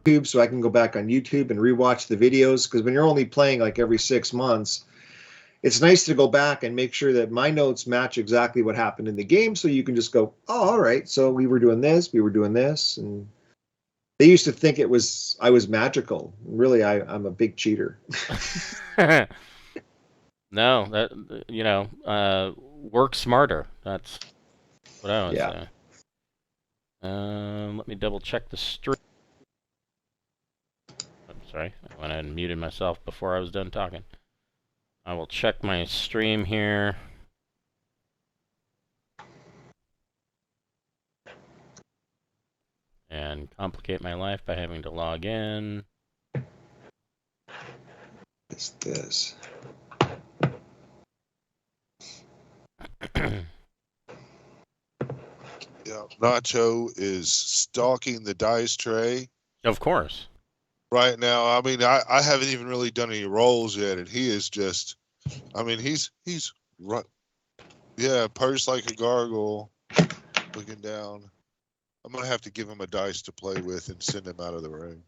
YouTube, so I can go back on YouTube and rewatch the videos. Because when you're only playing like every 6 months, it's nice to go back and make sure that my notes match exactly what happened in the game, so you can just go, oh, all right, so we were doing this, and they used to think I was magical. Really, I'm a big cheater. No, that work smarter. That's what I would say. Let me double check the stream. I'm sorry, I went ahead and muted myself before I was done talking. I will check my stream here. And complicate my life by having to log in. It's this. Yeah, Nacho is stalking the dice tray. Of course. Right now, I mean, I haven't even really done any rolls yet, and he is just, I mean, he's right. Yeah, purse like a gargoyle, looking down. I'm gonna have to give him a dice to play with and send him out of the room.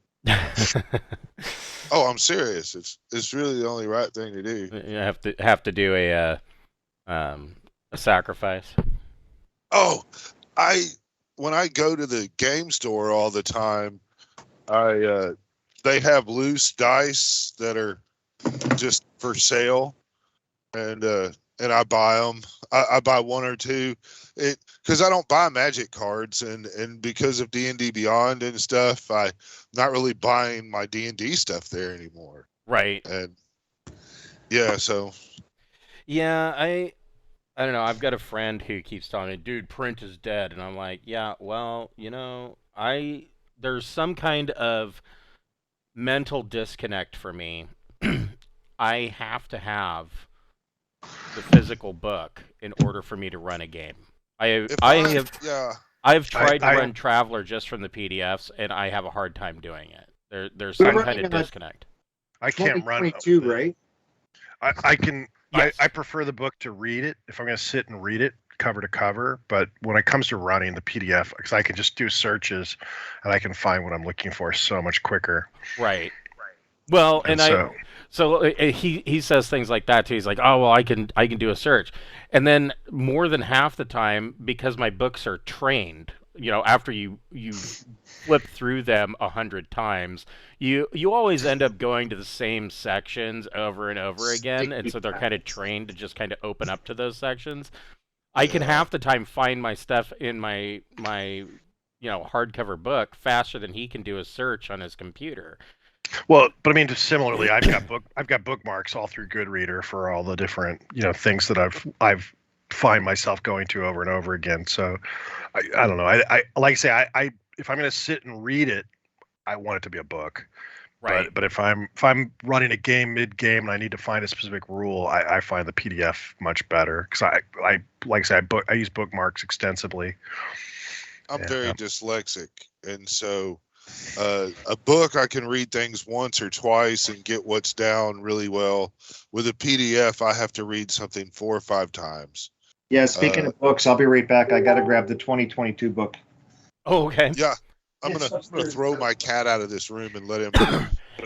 Oh, I'm serious. It's really the only right thing to do. You have to do a sacrifice. Oh, when I go to the game store all the time, they have loose dice that are just for sale, and I buy them. I buy one or two, because I don't buy Magic cards, and because of D&D Beyond and stuff, I'm not really buying my D&D stuff there anymore. Right. And yeah, so. Yeah, I don't know. I've got a friend who keeps telling me, "Dude, print is dead," and I'm like, "Yeah, well, there's some kind of mental disconnect for me. I have to have the physical book in order for me to run a game. I've tried to run Traveler just from the PDFs, and I have a hard time doing it. There's some kind of disconnect. I can't run. Right? I can. Yes. I prefer the book to read it if I'm going to sit and read it cover to cover. But when it comes to running the PDF, because I can just do searches and I can find what I'm looking for so much quicker. Right. Well, so he says things like that too. He's like, "Oh well, I can do a search," and then more than half the time, because my books are trained, after you flip through them 100 times, you always end up going to the same sections over and over again, and so they're kind of trained to just kind of open up to those sections. I can half the time find my stuff in my hardcover book faster than he can do a search on his computer. Well, but I mean, similarly, I've got bookmarks all through Goodreader for all the different things that I've find myself going to over and over again. So I don't know. I like I say, I if I'm going to sit and read it, I want it to be a book. Right. But if I'm running a game mid-game and I need to find a specific rule, I find the PDF much better, because I like I say, I use bookmarks extensively. I'm very dyslexic, and so a book I can read things once or twice and get what's down really well. With a PDF, I have to read something 4 or 5 times. Yeah, speaking of books, I'll be right back. I got to grab the 2022 book. Oh, okay. Yeah, I'm gonna throw my cat out of this room and let him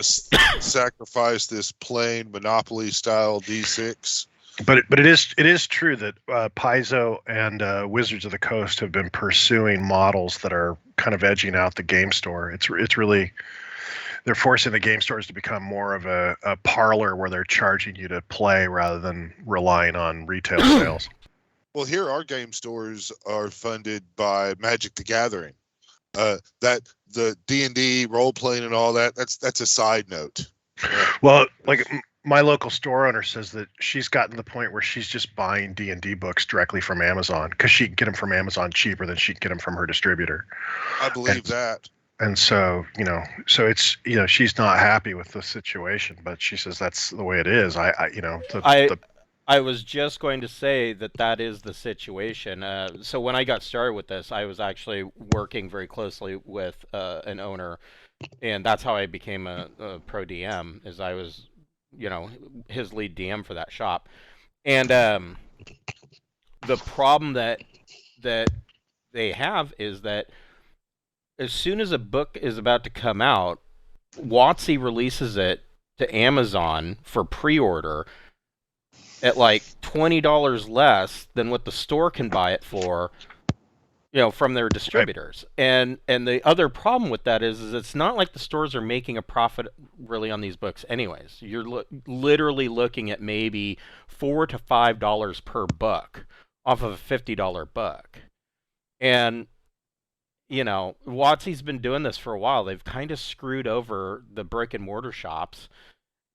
sacrifice this plain Monopoly style D6. But it is true that Paizo and Wizards of the Coast have been pursuing models that are kind of edging out the game store. It's really, they're forcing the game stores to become more of a parlor where they're charging you to play rather than relying on retail sales. Well, here our game stores are funded by Magic the Gathering. That the D&D role playing and all that's a side note. Well, like my local store owner says that she's gotten to the point where she's just buying D&D books directly from Amazon, because she can get them from Amazon cheaper than she can get them from her distributor. I believe that. And so, so it's, she's not happy with the situation, but she says that's the way it is. I was just going to say that is the situation. So when I got started with this, I was actually working very closely with an owner, and that's how I became a pro DM, is I was, his lead DM for that shop. And the problem that they have is that as soon as a book is about to come out, WotC releases it to Amazon for pre-order at like $20 less than what the store can buy it for, from their distributors. Right. And the other problem with that is it's not like the stores are making a profit really on these books anyways. You're literally looking at maybe $4 to $5 per book off of a $50 book. And WotC's been doing this for a while. They've kind of screwed over the brick and mortar shops.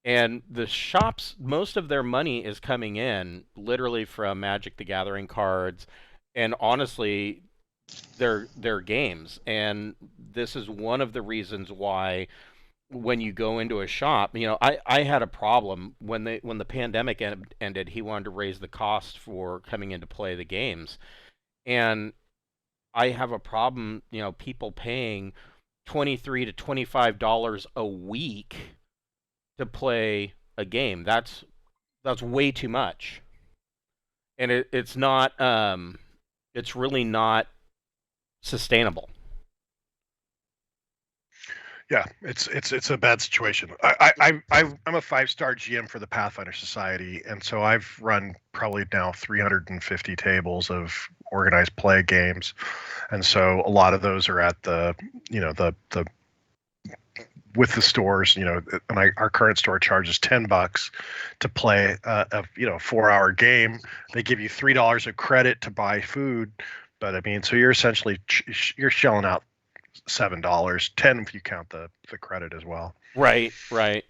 And the shops, most of their money is coming in literally from Magic the Gathering cards and honestly their games. And this is one of the reasons why when you go into a shop, I had a problem when the pandemic ended. He wanted to raise the cost for coming in to play the games. And I have a problem, people paying $23 to $25 a week to play a game. That's way too much, and it's not. It's really not sustainable. Yeah, it's a bad situation. I'm a 5-star GM for the Pathfinder Society, and so I've run probably now 350 tables of organized play games, and so a lot of those are at the with the stores, and our current store charges $10 to play a 4-hour game. They give you $3 of credit to buy food, but I mean, so you're essentially you're shelling out $7, $10 if you count the credit as well. Right. So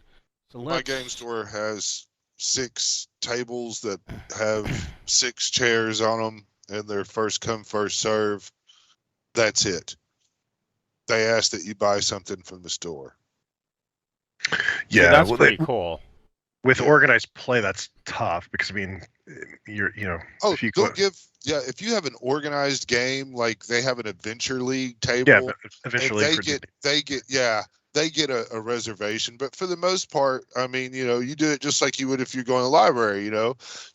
my game store has 6 tables that have 6 chairs on them, and they're first come first serve. That's it. They ask that you buy something from the store. Yeah, so that's pretty cool. With organized play, that's tough because I mean, if you have an organized game, like they have an Adventure League table, they get a reservation. But for the most part, I mean, you do it just like you would if you're going to the library. You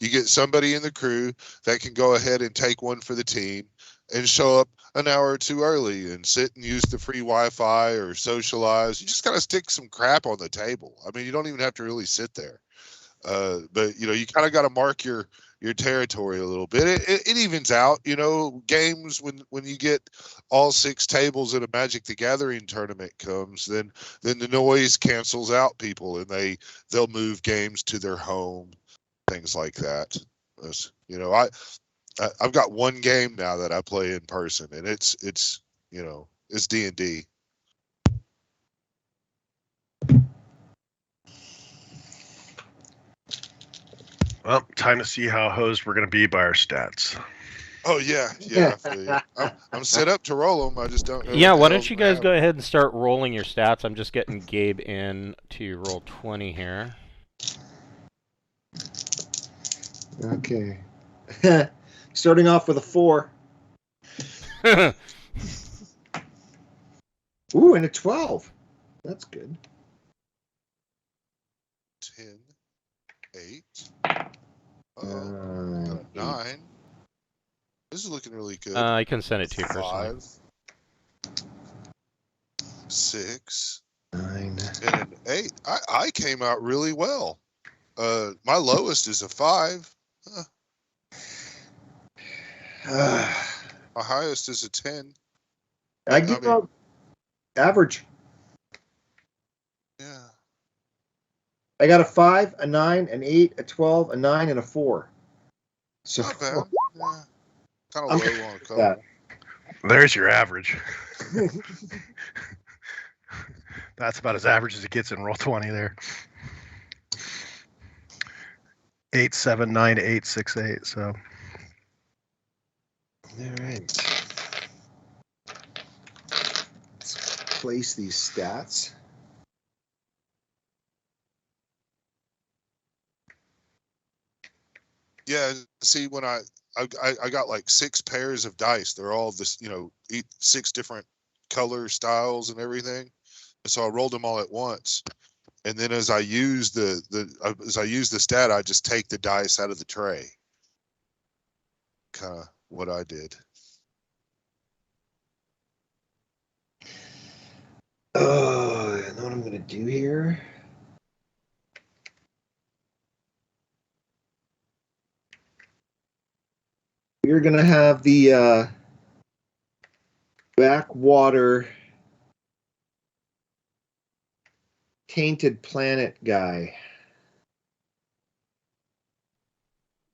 get somebody in the crew that can go ahead and take one for the team and show up an hour or two early and sit and use the free Wi-Fi or socialize. You just got to stick some crap on the table. I mean, you don't even have to really sit there. But you kind of got to mark your territory a little bit. It evens out, games when you get all 6 tables at a Magic the Gathering tournament comes, then the noise cancels out people and they'll move games to their home, things like that. I've got one game now that I play in person, and it's D&D. Well, time to see how hosed we're going to be by our stats. Oh yeah. I'm set up to roll them. I just don't know. Yeah, why don't you guys go ahead and start rolling your stats? I'm just getting Gabe in to roll 20 here. Okay. Starting off with a 4. Ooh, and a 12. That's good. 10, 8. 9. This is looking really good. I can send it to you personally. 5, 6, 9, and an 8. I came out really well. My lowest is a 5. My highest is a 10. I give out average. Yeah. I got a 5, a 9, an 8, a 12, a 9, and a 4. So not bad. Yeah. Kind of low on a couple. There's your average. That's about as average as it gets in Roll20 there. 8, 7, 9, 8, 6, 8. So. All right. Let's place these stats. Yeah, see, when I got like 6 pairs of dice. They're all this, 6 different color styles and everything. And so I rolled them all at once. And then as I use the stat, I just take the dice out of the tray. Kind of what I did. I know what I'm going to do here. We're going to have the backwater tainted planet guy.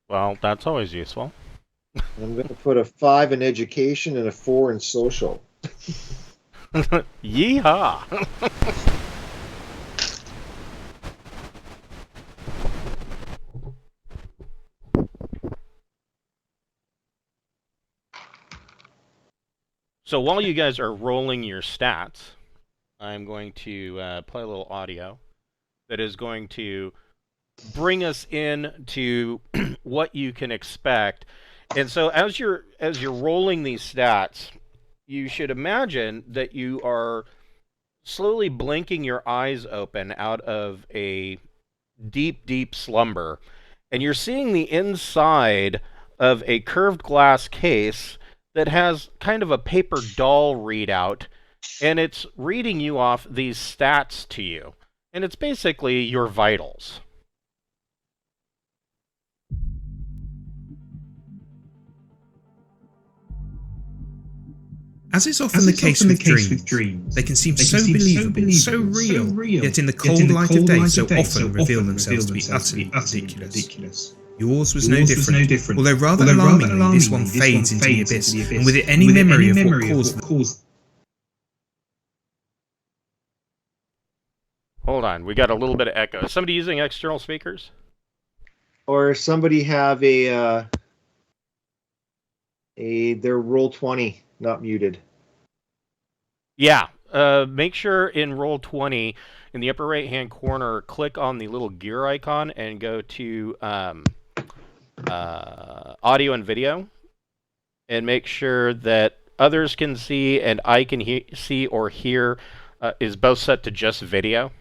Well, that's always useful. I'm going to put a 5 in education and a 4 in social. Yeehaw! So while you guys are rolling your stats, I'm going to play a little audio that is going to bring us in to what you can expect. And so as you're rolling these stats, you should imagine that you are slowly blinking your eyes open out of a deep, deep slumber, and you're seeing the inside of a curved glass case that has kind of a paper doll readout, and it's reading you off these stats to you. And it's basically your vitals. As is often the case with dreams, they can seem so believable, so real, yet in the cold light of day so often reveal themselves to be utterly ridiculous. Yours was no different, although rather alarmingly this one fades into the abyss, and with it any memory of what caused. Hold on, we got a little bit of echo. Is somebody using external speakers? Or somebody have their Roll20 not muted. Yeah, make sure in Roll20 in the upper right hand corner, click on the little gear icon and go to audio and video, and make sure that others can see and I can see or hear is both set to just video.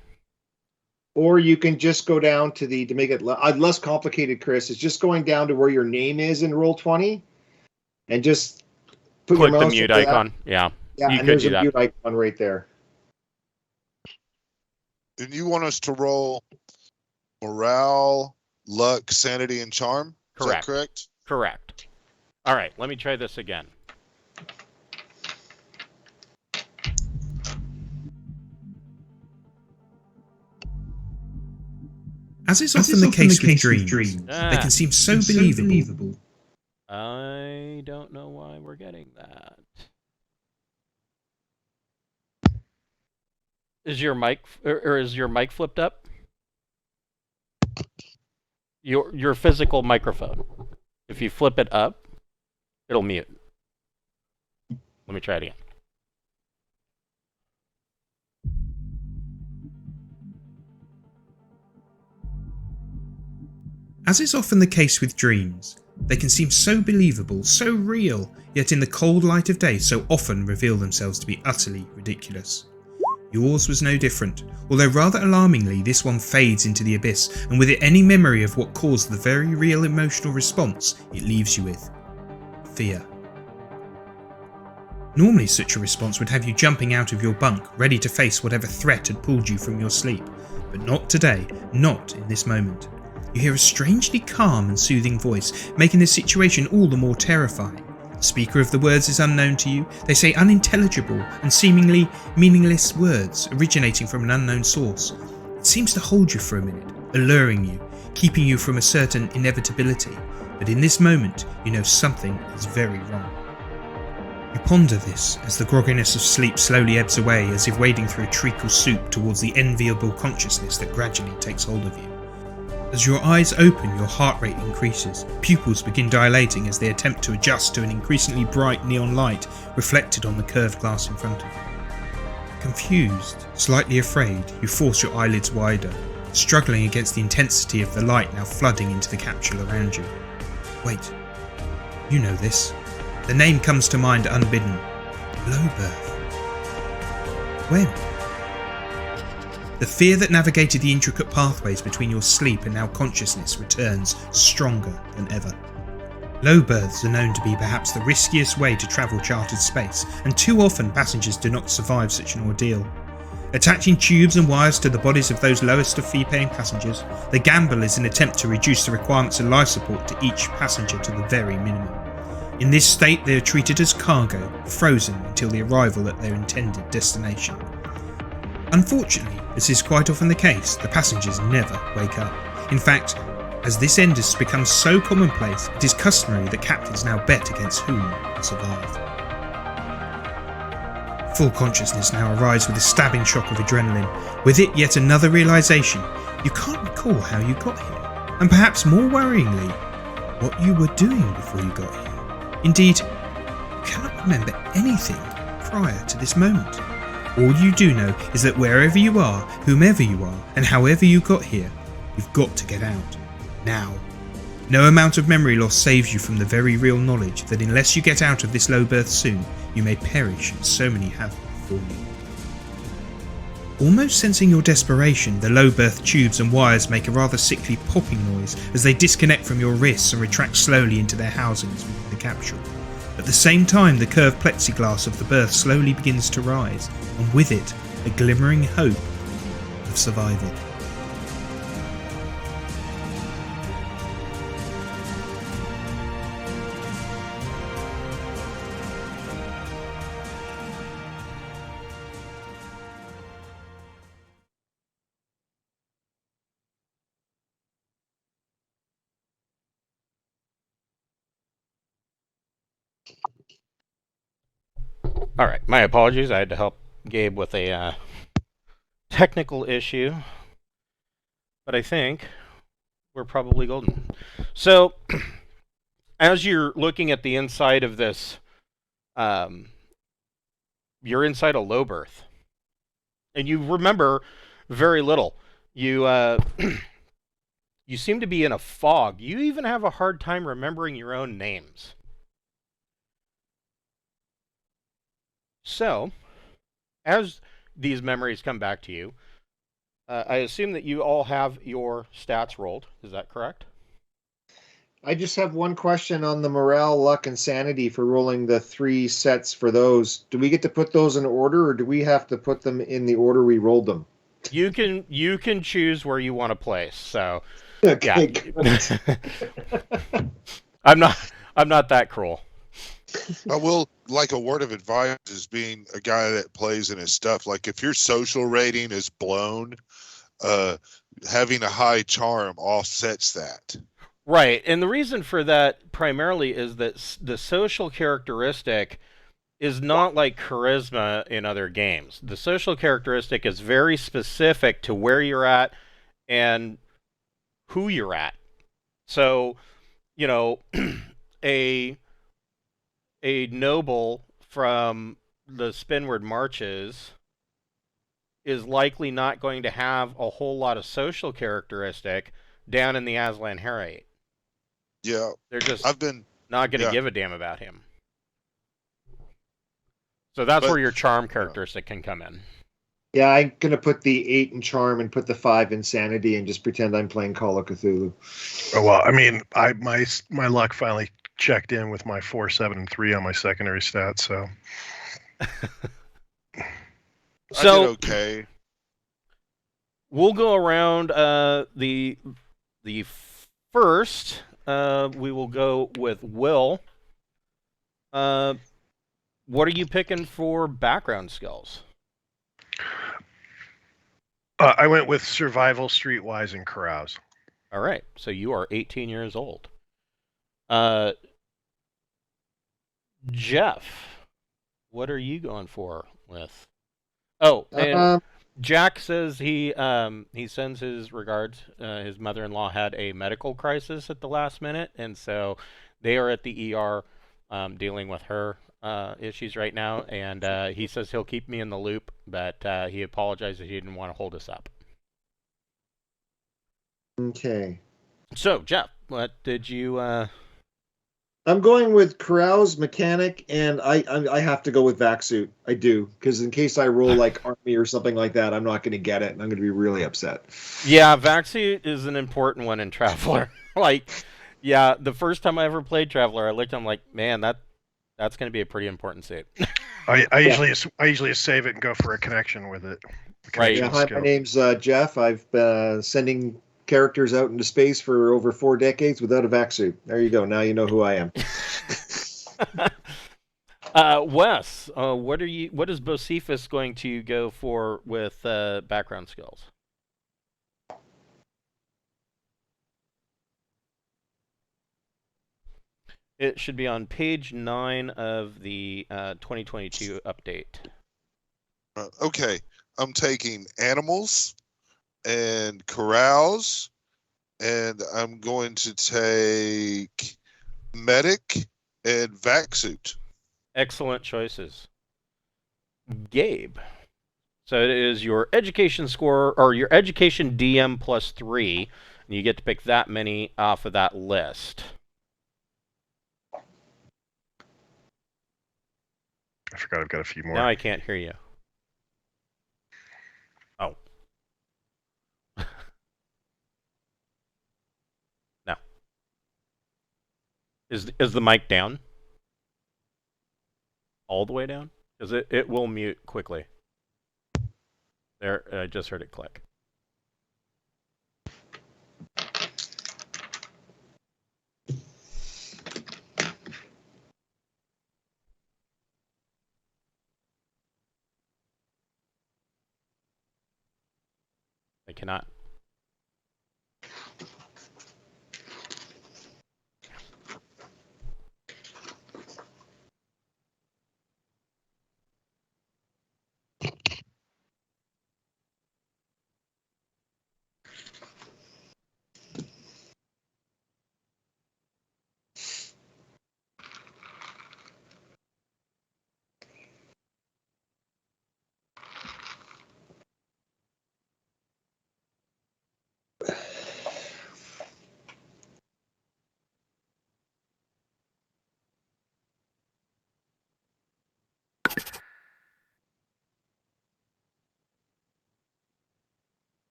Or you can just go down to make it less complicated, Chris, it's just going down to where your name is in Roll20 and just click the mute icon. Yeah, and there's a mute icon right there. And you want us to roll morale, luck, sanity, and charm? Correct. Is that correct? Correct. All right, let me try this again. As is often the case with dreams, they can seem so believable. I don't know why we're getting that. Is your mic flipped up? Your physical microphone. If you flip it up, it'll mute. Let me try it again. As is often the case with dreams, they can seem so believable, so real, yet in the cold light of day so often reveal themselves to be utterly ridiculous. Yours was no different, although rather alarmingly this one fades into the abyss, and with it any memory of what caused the very real emotional response it leaves you with. Fear. Normally such a response would have you jumping out of your bunk, ready to face whatever threat had pulled you from your sleep, but not today, not in this moment. You hear a strangely calm and soothing voice, making the situation all the more terrifying. The speaker of the words is unknown to you. They say unintelligible and seemingly meaningless words originating from an unknown source. It seems to hold you for a minute, alluring you, keeping you from a certain inevitability. But in this moment, you know something is very wrong. You ponder this as the grogginess of sleep slowly ebbs away, as if wading through a treacle soup towards the enviable consciousness that gradually takes hold of you. As your eyes open, your heart rate increases. Pupils begin dilating as they attempt to adjust to an increasingly bright neon light reflected on the curved glass in front of you. Confused, slightly afraid, you force your eyelids wider, struggling against the intensity of the light now flooding into the capsule around you. Wait, you know this. The name comes to mind unbidden. Lowbirth. When? The fear that navigated the intricate pathways between your sleep and now consciousness returns stronger than ever. Low berths are known to be perhaps the riskiest way to travel chartered space, and too often passengers do not survive such an ordeal. Attaching tubes and wires to the bodies of those lowest of fee-paying passengers, they gamble as an attempt to reduce the requirements of life support to each passenger to the very minimum. In this state, they are treated as cargo, frozen until the arrival at their intended destination. Unfortunately, as is quite often the case, the passengers never wake up. In fact, as this end has become so commonplace, it is customary that captains now bet against whom will survive. Full consciousness now arrives with a stabbing shock of adrenaline. With it, yet another realisation. You can't recall how you got here, and perhaps more worryingly, what you were doing before you got here. Indeed, you cannot remember anything prior to this moment. All you do know is that wherever you are, whomever you are, and however you got here, you've got to get out. Now. No amount of memory loss saves you from the very real knowledge that unless you get out of this low berth soon, you may perish as so many have before you. Almost sensing your desperation, the low berth tubes and wires make a rather sickly popping noise as they disconnect from your wrists and retract slowly into their housings within the capsule. At the same time, the curved plexiglass of the berth slowly begins to rise, and with it, a glimmering hope of survival. All right, my apologies. I had to help Gabe with a technical issue, but I think we're probably golden. So, as you're looking at the inside of this, you're inside a low berth, and you remember very little. You you seem to be in a fog. You even have a hard time remembering your own names. So, as these memories come back to you, I assume that you all have your stats rolled. Is that correct? I just have one question on the morale, luck, and sanity for rolling the 3 sets for those. Do we get to put those in order, or do we have to put them in the order we rolled them? You can choose where you want to place. So, okay, yeah. I'm not that cruel. I will, like, a word of advice is being a guy that plays in his stuff. Like, if your social rating is blown, having a high charm offsets that. Right, and the reason for that primarily is that the social characteristic is not like charisma in other games. The social characteristic is very specific to where you're at and who you're at. So, you know, a noble from the Spinward Marches is likely not going to have a whole lot of social characteristic down in the Aslan Harriet. Yeah. They're just not going to give a damn about him. So that's where your charm characteristic can come in. Yeah, I'm going to put the 8 in charm and put the 5 in sanity and just pretend I'm playing Call of Cthulhu. Oh, well, I mean, my luck finally checked in with my 4, 7, and 3 on my secondary stats, so. So I did okay. We'll go around the first. We will go with Will. What are you picking for background skills? I went with survival, streetwise, and carouse. All right, so you are 18 years old. Jeff, what are you going for with? Oh, and Jack says he sends his regards. His mother-in-law had a medical crisis at the last minute, and so they are at the ER dealing with her issues right now. And he says he'll keep me in the loop, but he apologized that he didn't want to hold us up. Okay. So, Jeff, what did you... I'm going with carouse, mechanic, and I have to go with vac suit. I do, because in case I roll like army or something like that, I'm not going to get it, and I'm going to be really upset. Yeah, vac suit is an important one in Traveler. Yeah, the first time I ever played Traveler, I looked, I'm like, man, that's going to be a pretty important suit. I usually save it and go for a connection with it. Right. Yeah, hi, my name's Jeff. I've been sending characters out into space for over 4 decades without a vac suit. There you go. Now you know who I am. Wes, what is Bocephus going to go for with background skills? It should be on page 9 of the 2022 update. Okay, I'm taking animals and corrals, and I'm going to take medic and vac suit. Excellent choices. Gabe. So it is your education score, or your education DM plus 3, and you get to pick that many off of that list. I forgot I've got a few more. Now I can't hear you. Oh. No. Is the mic down? All the way down? Because it will mute quickly. There, I just heard it click. I cannot.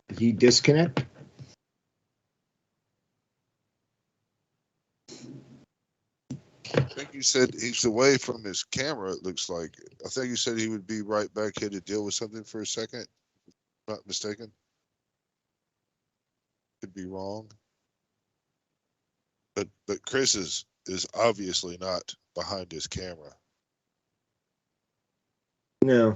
Did he disconnect? I think you said he's away from his camera, it looks like. I think you said he would be right back here to deal with something for a second. Not mistaken. Could be wrong. But Chris is obviously not behind his camera. No.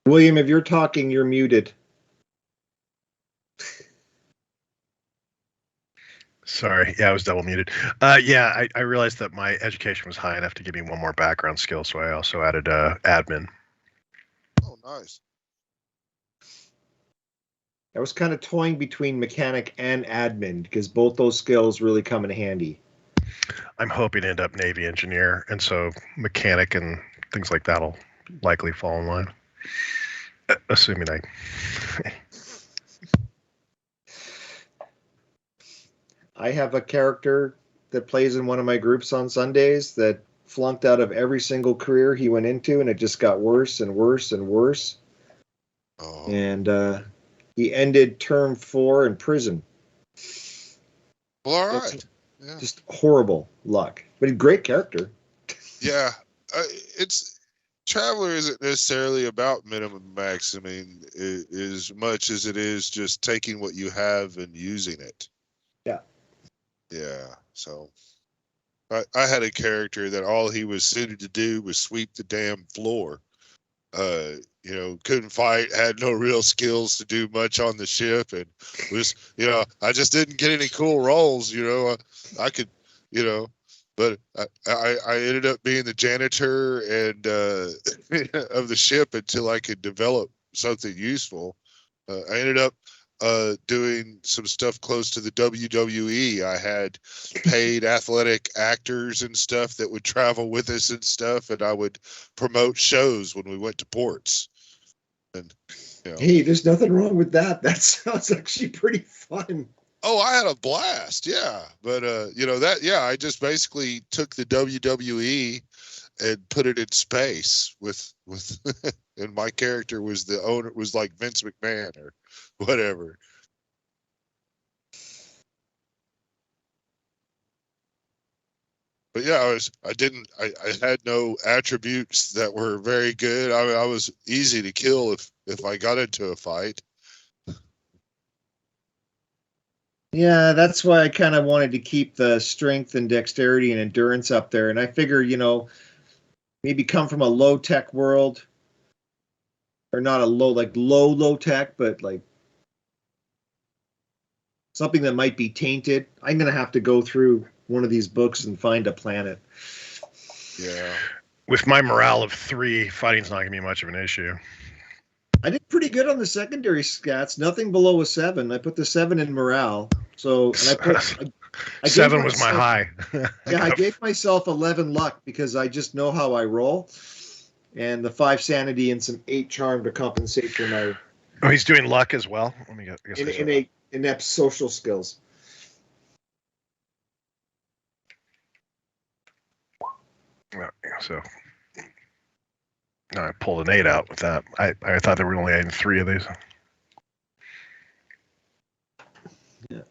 William, if you're talking, you're muted. Sorry, yeah, I was double muted. Yeah, I realized that my education was high enough to give me one more background skill, so I also added admin. Oh, nice. I was kind of toying between mechanic and admin because both those skills really come in handy. I'm hoping to end up Navy engineer, and so mechanic and things like that will likely fall in line. Assuming I... I have a character that plays in one of my groups on Sundays that flunked out of every single career he went into, and it just got worse and worse and worse. Oh. And he ended term 4 in prison. Well, all right. Yeah. Just horrible luck, but a great character. Yeah, it's Traveler isn't necessarily about minimum maximing as much as it is just taking what you have and using it. Yeah. Yeah. So I had a character that all he was suited to do was sweep the damn floor. couldn't fight, had no real skills to do much on the ship, and was, I just didn't get any cool roles. I could, but I ended up being the janitor and of the ship until I could develop something useful. I ended up doing some stuff close to the WWE. I had paid athletic actors and stuff that would travel with us and stuff, and I would promote shows when we went to ports. And hey, there's nothing wrong with that. That sounds actually pretty fun. Oh, I had a blast, yeah. But I just basically took the WWE and put it in space with and my character was the owner, was like Vince McMahon or whatever. But yeah, I had no attributes that were very good. I was easy to kill if I got into a fight. Yeah, that's why I kind of wanted to keep the strength and dexterity and endurance up there. And I figure, maybe come from a low tech world, or not a low tech, but like something that might be tainted. I'm going to have to go through one of these books and find a planet. Yeah. With my morale of 3, fighting's not going to be much of an issue. I did pretty good on the secondary stats, nothing below a 7. I put the 7 in morale. So, and I 7 was my high. Yeah, I gave myself 11 luck because I just know how I roll, and the 5 sanity and some 8 charm to compensate for my. Oh, he's doing luck as well. Let me get inept social skills. So I pulled an 8 out with that. I thought they were only adding 3 of these. Yeah.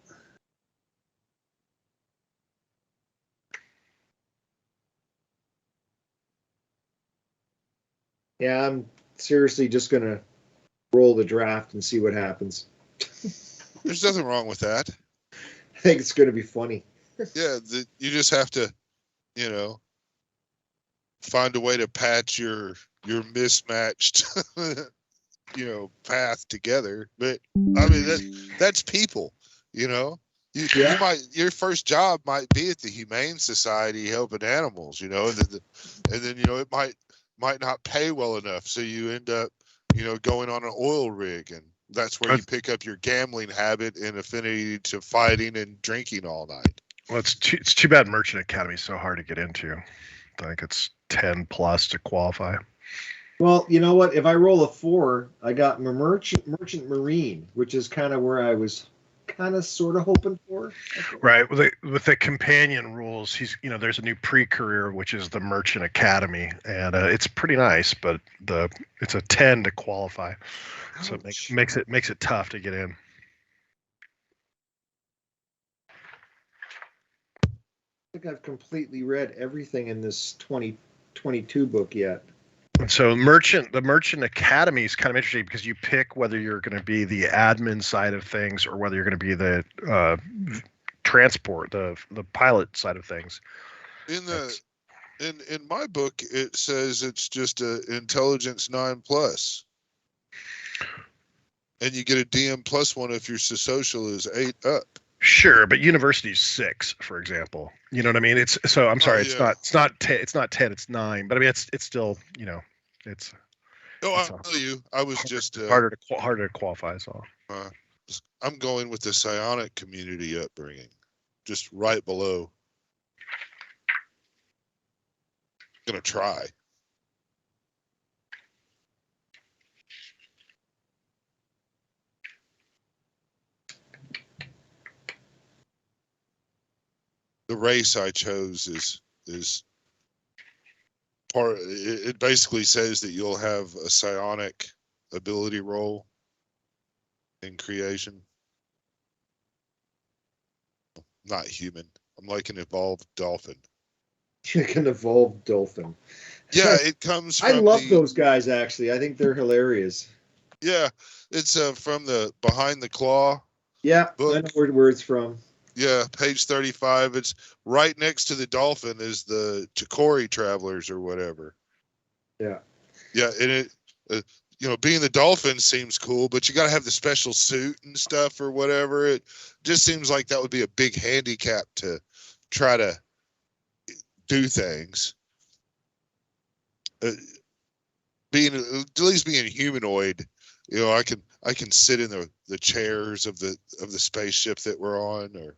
Yeah, I'm seriously just going to roll the draft and see what happens. There's nothing wrong with that. I think it's going to be funny. Yeah, you just have to, find a way to patch your mismatched, path together. But I mean, that's people, You might, your first job might be at the Humane Society helping animals, and then it might not pay well enough, so you end up, going on an oil rig, and that's where you pick up your gambling habit and affinity to fighting and drinking all night. Well, it's too bad Merchant Academy is so hard to get into. I think it's 10 plus to qualify. Well, you know what? If I roll a 4, I got Merchant Marine, which is kind of where I was kind of sort of hoping for. Right. With the companion rules, there's a new pre-career, which is the Merchant Academy, and it's pretty nice, but it's a 10 to qualify. Ouch. So it makes it tough to get in. I think I've completely read everything in this 2022 book yet. So the Merchant Academy is kind of interesting because you pick whether you're going to be the admin side of things or whether you're going to be the transport, the pilot side of things. In my book, it says it's just a intelligence 9+, and you get a DM +1 if your social is 8 up. Sure, but university's 6, for example. You know what I mean? It's so. I'm sorry. Yeah. It's not 10. It's not 10. It's 9. But I mean, it's still. It's. I'll tell you. I was just harder to qualify. So. I'm going with the psionic community upbringing, just right below. Gonna try. The race I chose is part. It basically says that you'll have a psionic ability roll in creation. Not human. I'm like an evolved dolphin. You're an evolved dolphin. Yeah, it comes from I love those guys, actually. I think they're hilarious. Yeah, it's from the Behind the Claw. Yeah, book. I know where it's from. Yeah, page 35. It's right next to the dolphin is the Chikori travelers or whatever. Yeah. Yeah, and being the dolphin seems cool, but you got to have the special suit and stuff or whatever. It just seems like that would be a big handicap to try to do things. At least being humanoid, I can sit in the chairs of the spaceship that we're on, or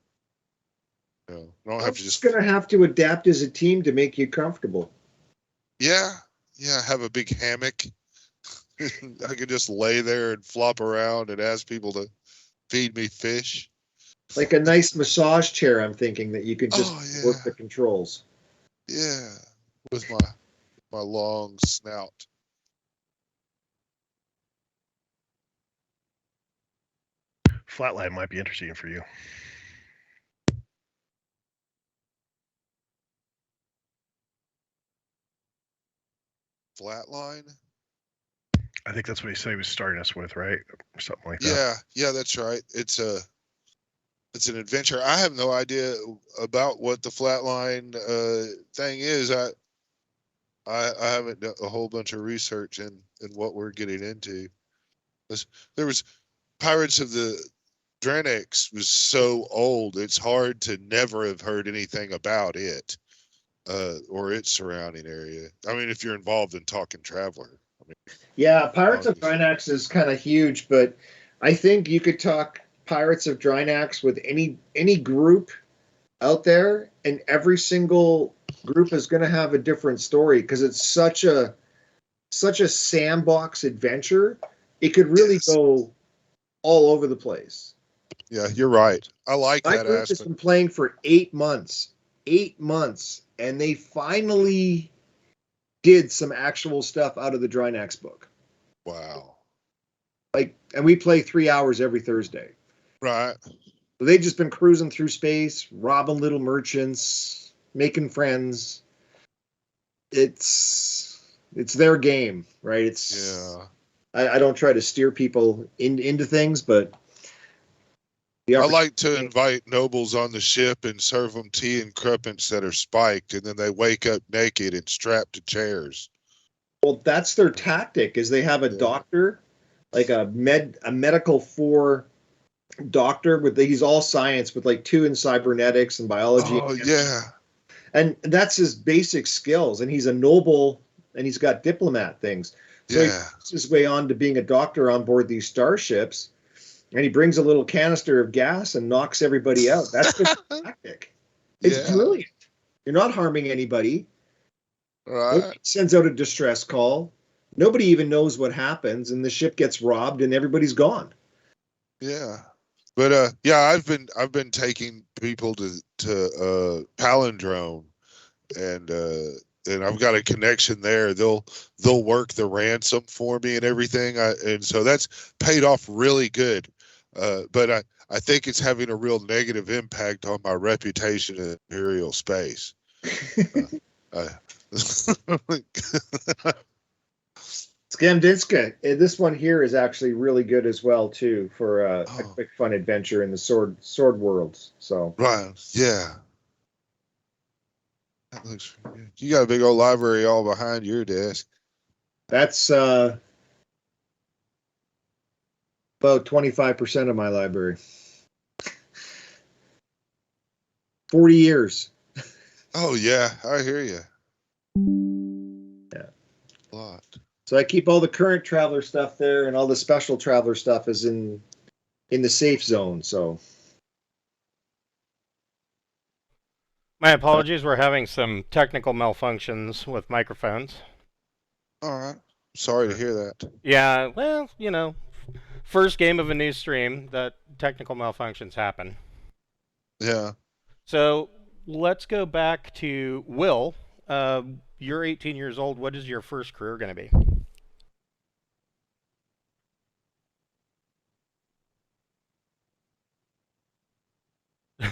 I don't have to just gonna have to adapt as a team to make you comfortable. Yeah, have a big hammock. I could just lay there and flop around and ask people to feed me fish. Like a nice massage chair, I'm thinking, that you could just work the controls. Yeah, with my long snout. Flatline might be interesting for you. Flatline? I think that's what he said he was starting us with, right? Or something like that. Yeah, that's right. It's an adventure. I have no idea about what the Flatline thing is. I haven't done a whole bunch of research in what we're getting into. There was Pirates of the Draenix was so old, it's hard to never have heard anything about it or its surrounding area. I mean, if you're involved in Talking Traveler. Yeah, Pirates of Draenix is kind of huge, but I think you could talk Pirates of Draenix with any group out there, and every single group is going to have a different story because it's such a sandbox adventure. It could really go all over the place. Yeah, you're right. I like My that group aspect. has been playing for 8 months. 8 months, and they finally did some actual stuff out of the Draenix book. Wow. And we play 3 hours every Thursday. Right. They've just been cruising through space, robbing little merchants, making friends. It's their game, right? I don't try to steer people into things, but I like to invite nobles on the ship and serve them tea and crumpets that are spiked, and then they wake up naked and strapped to chairs. Well, that's their tactic. Is they have a doctor, like a medical 4 doctor he's all science with like 2 in cybernetics and biology. Oh yeah, and that's his basic skills. And he's a noble, and he's got diplomat things. So he puts his way on to being a doctor on board these starships. And he brings a little canister of gas and knocks everybody out. That's the tactic. It's brilliant. You're not harming anybody. Right. Nobody sends out a distress call. Nobody even knows what happens, and the ship gets robbed, and everybody's gone. Yeah, but I've been taking people to Palindrome, and I've got a connection there. They'll work the ransom for me and everything. And so that's paid off really good. But I think it's having a real negative impact on my reputation in Imperial space. Skamdinska, this one here is actually really good as well too for a quick fun adventure in the sword worlds. So right, yeah. That looks good. You got a big old library all behind your desk. That's about 25% of my library. 40 years. Oh yeah, I hear you. Yeah, a lot. So I keep all the current Traveler stuff there, and all the special Traveler stuff is in the safe zone. So. My apologies, we're having some technical malfunctions with microphones. All right. Sorry to hear that. Yeah, well, first game of a new stream, that technical malfunctions happen. Yeah. So let's go back to Will. You're 18 years old. What is your first career going to be?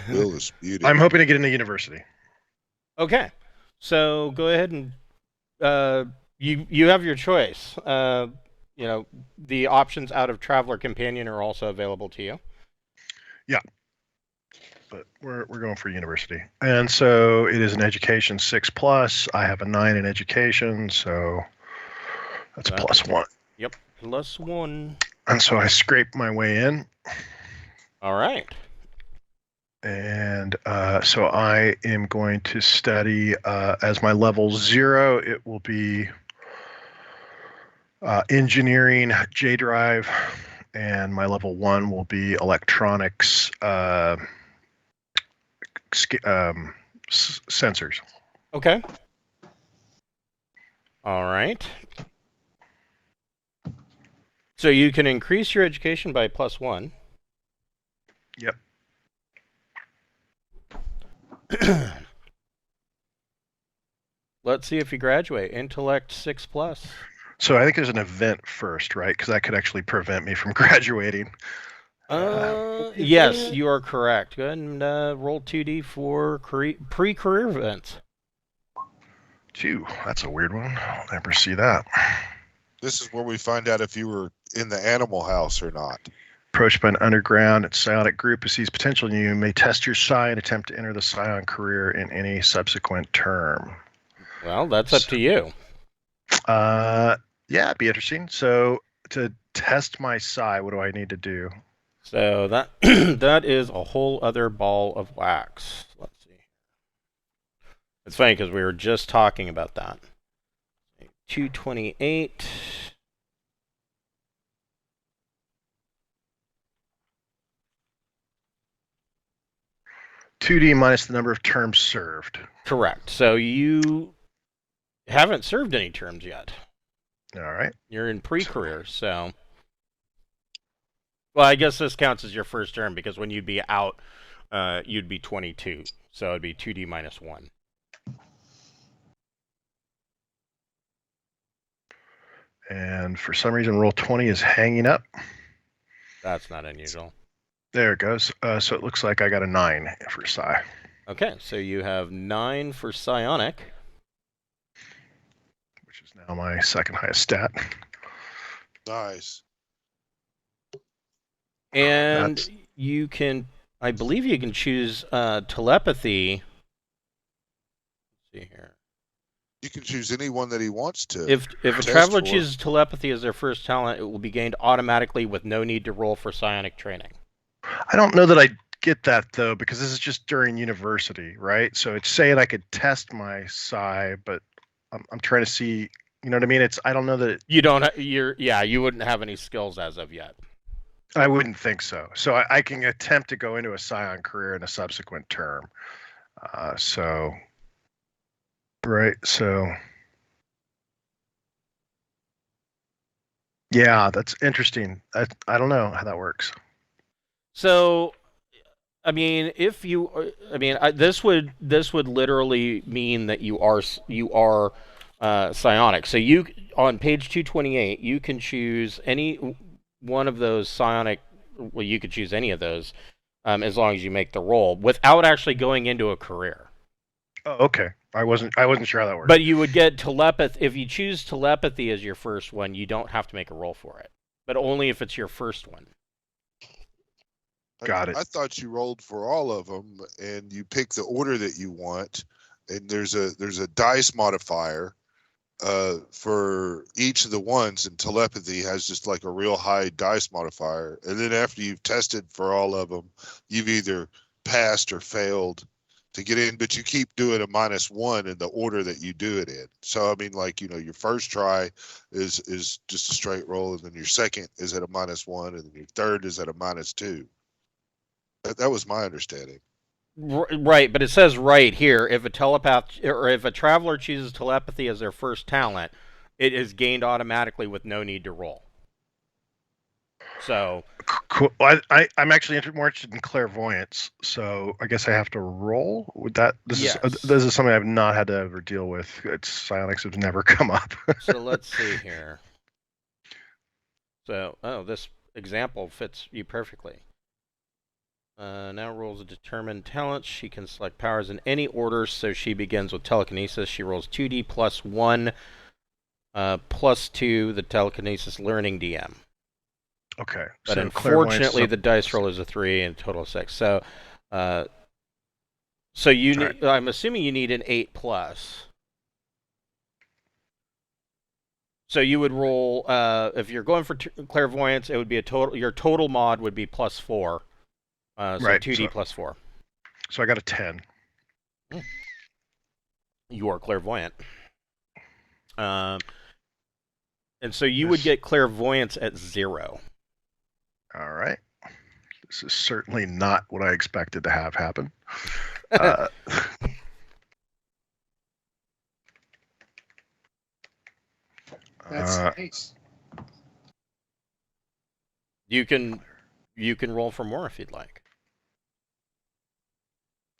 Will is muted. I'm hoping to get into university. Okay, so go ahead and you have your choice. The options out of Traveler Companion are also available to you. Yeah, but we're going for university, and so it is an education 6+. I have a 9 in education, so that's a +1. Yep, +1. And so I scrape my way in. All right. And so I am going to study as my level 0. It will be engineering, J drive, and my level 1 will be electronics, sensors. Okay. All right. So you can increase your education by +1. Yep. Let's see if you graduate. Intellect 6+. So I think there's an event first, right? Because that could actually prevent me from graduating. Yes, you are correct. Go ahead and roll 2d for pre-career events. 2. That's a weird one. I'll never see that. This is where we find out if you were in the animal house or not. Approached by an underground psionic group who sees potential in you may test your psi and attempt to enter the psion career in any subsequent term. Well, that's up to you. Yeah, it'd be interesting. So to test my psi, what do I need to do? So that that is a whole other ball of wax. Let's see. It's funny because we were just talking about that. 228. (2D) minus the number of terms served. Correct. So you haven't served any terms yet. All right. You're in pre-career, so... Well, I guess this counts as your first term, because when you'd be out, you'd be 22. So it'd be 2d minus 1. And for some reason, roll 20 is hanging up. That's not unusual. There it goes. So it looks like I got a 9 for psi. Okay, so you have 9 for psionic. Which is now my second highest stat. Nice. And you can, I believe you can choose telepathy. Let's see here. You can choose any one that he wants to. If a traveler chooses telepathy as their first talent, it will be gained automatically with no need to roll for psionic training. I don't know that I get that, though, because this is just during university, right? So it's saying I could test my psi, but I'm trying to see, you know what I mean? I don't know that... You wouldn't have any skills as of yet. I wouldn't think so. So I can attempt to go into a psion career in a subsequent term. Right, so... Yeah, that's interesting. I don't know how that works. So, I mean, this would literally mean that you are psionic. So you, on page 228, you can choose any one of those psionic. Well, you could choose any of those, as long as you make the roll without actually going into a career. Oh, okay. I wasn't sure how that worked. But you would get telepathy if you choose telepathy as your first one. You don't have to make a roll for it, but only if it's your first one. Got it. I thought you rolled for all of them, and you pick the order that you want, and there's a dice modifier for each of the ones, and telepathy has just like a real high dice modifier. And then after you've tested for all of them, you've either passed or failed to get in, but you keep doing a -1 in the order that you do it in. So I mean, like, you know, your first try is just a straight roll, and then your second is at a -1, and then your third is at a -2. That was my understanding. Right, but it says right here, if a telepath or if a traveler chooses telepathy as their first talent, it is gained automatically with no need to roll. So, cool. I'm actually more interested in clairvoyance, so I guess I have to roll with that. This is something I've not had to ever deal with. Psionics have never come up. So let's see here. So, this example fits you perfectly. Now rolls a determined talent. She can select powers in any order, so she begins with telekinesis. She rolls 2d plus 1 plus 2, the telekinesis learning DM. Okay. But so unfortunately, the dice roll is a 3 and a total of 6. So, you need, right. I'm assuming you need an 8+. So you would roll, if you're going for clairvoyance, it would be your total mod would be +4. So right. 2d plus 4. So I got a 10. You are clairvoyant. And so you would get clairvoyance at 0. All right. This is certainly not what I expected to have happen. That's nice. You can roll for more if you'd like.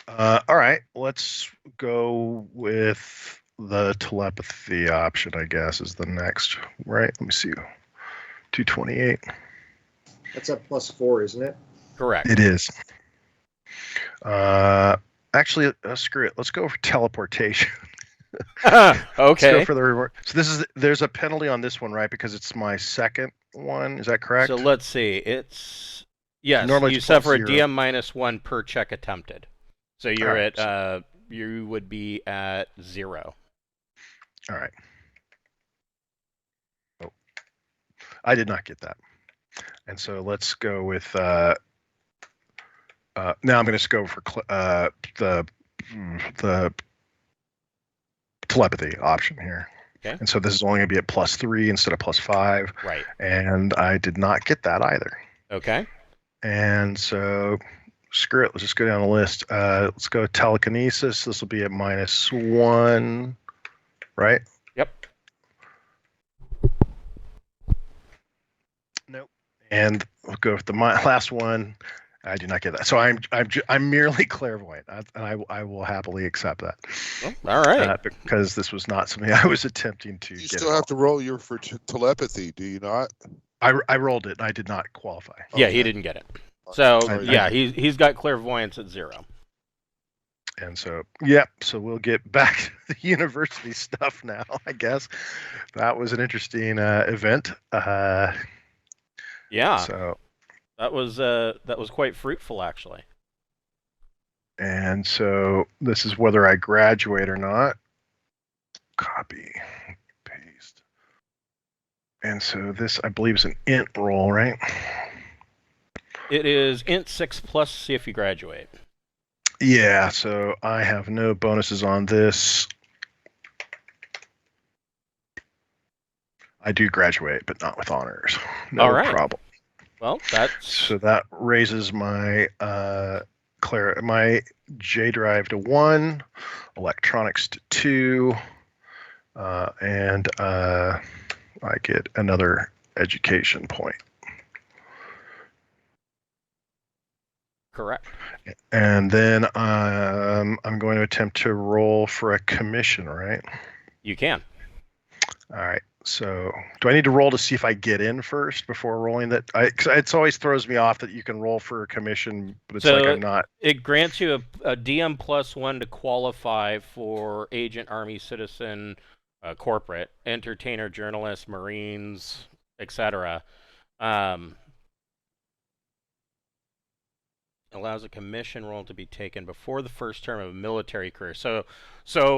All right, let's go with the telepathy option, I guess, is the next, right? Let me see. 228. That's a +4, isn't it? Correct. It is. Actually, screw it. Let's go for teleportation. Okay. Let's go for the reward. So there's a penalty on this one, right? Because it's my second one. Is that correct? So let's see. Yes. Normally you it's suffer a +0. DM -1 per check attempted. So you're at you would be at 0. All right. Oh, I did not get that. And so let's go with. Now I'm going to just go for the telepathy option here. Okay. And so this is only going to be at +3 instead of +5. Right. And I did not get that either. Okay. And so screw it. Let's just go down the list. Let's go telekinesis. This will be at -1, right? Yep. Nope. And we'll go with the last one. I do not get that. So I'm merely clairvoyant, and I will happily accept that. Well, all right. Because this was not something I was attempting to get. You still have to roll your for telepathy, do you not? I rolled it, and I did not qualify. Yeah, he didn't get it. So I he's got clairvoyance at 0. And so, yep. So we'll get back to the university stuff now. I guess that was an interesting event. Yeah. So that was quite fruitful, actually. And so this is whether I graduate or not. Copy, paste. And so this, I believe, is an int roll, right? It is int 6+, see if you graduate. Yeah, so I have no bonuses on this. I do graduate, but not with honors. No All right. problem. Well, so that raises my my J drive to 1, electronics to 2, and I get another education point. correct. And then I'm going to attempt to roll for a commission, right? You can. All right. So do I need to roll to see if I get in first before rolling that? It always throws me off that you can roll for a commission, but it's like I'm not. It grants you a DM +1 to qualify for agent, army, citizen, corporate, entertainer, journalist, Marines, etc. Allows a commission roll to be taken before the first term of a military career. So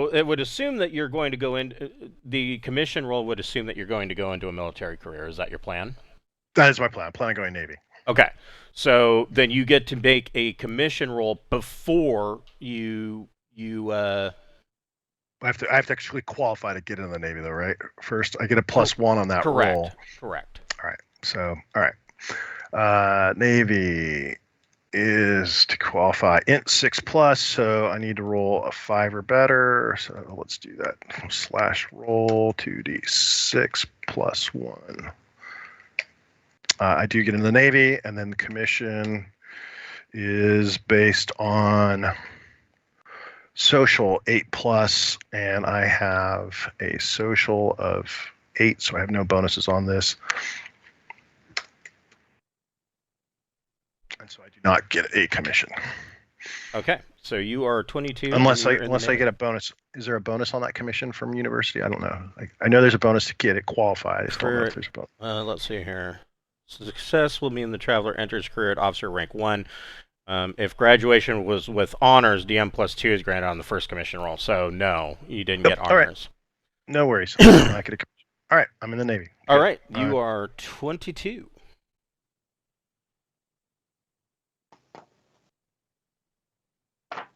it would assume that you're going to go in. The commission roll would assume that you're going to go into a military career. Is that your plan? That is my plan. I plan on going Navy. Okay. So then you get to make a commission roll before you. I have to actually qualify to get in the Navy, though, right? First, I get a +1 on that roll. Correct. All right. So, all right. Navy is to qualify int 6+, so I need to roll a 5 or better. So let's do that. /roll 2d6 +1. I do get in the Navy, and then the commission is based on social 8+, and I have a social of 8, so I have no bonuses on this. And so I do not get a commission. Okay, so you are 22. Unless I get a bonus. Is there a bonus on that commission from university? I don't know. I know there's a bonus to get it qualified. I just don't know if there's a bonus. Let's see here. Success will mean the traveler enters career at officer rank 1. If graduation was with honors, DM +2 is granted on the first commission roll. So no, you didn't get honors. Right. No worries. I get a commission. All right, I'm in the Navy. All Good. right, you are 22.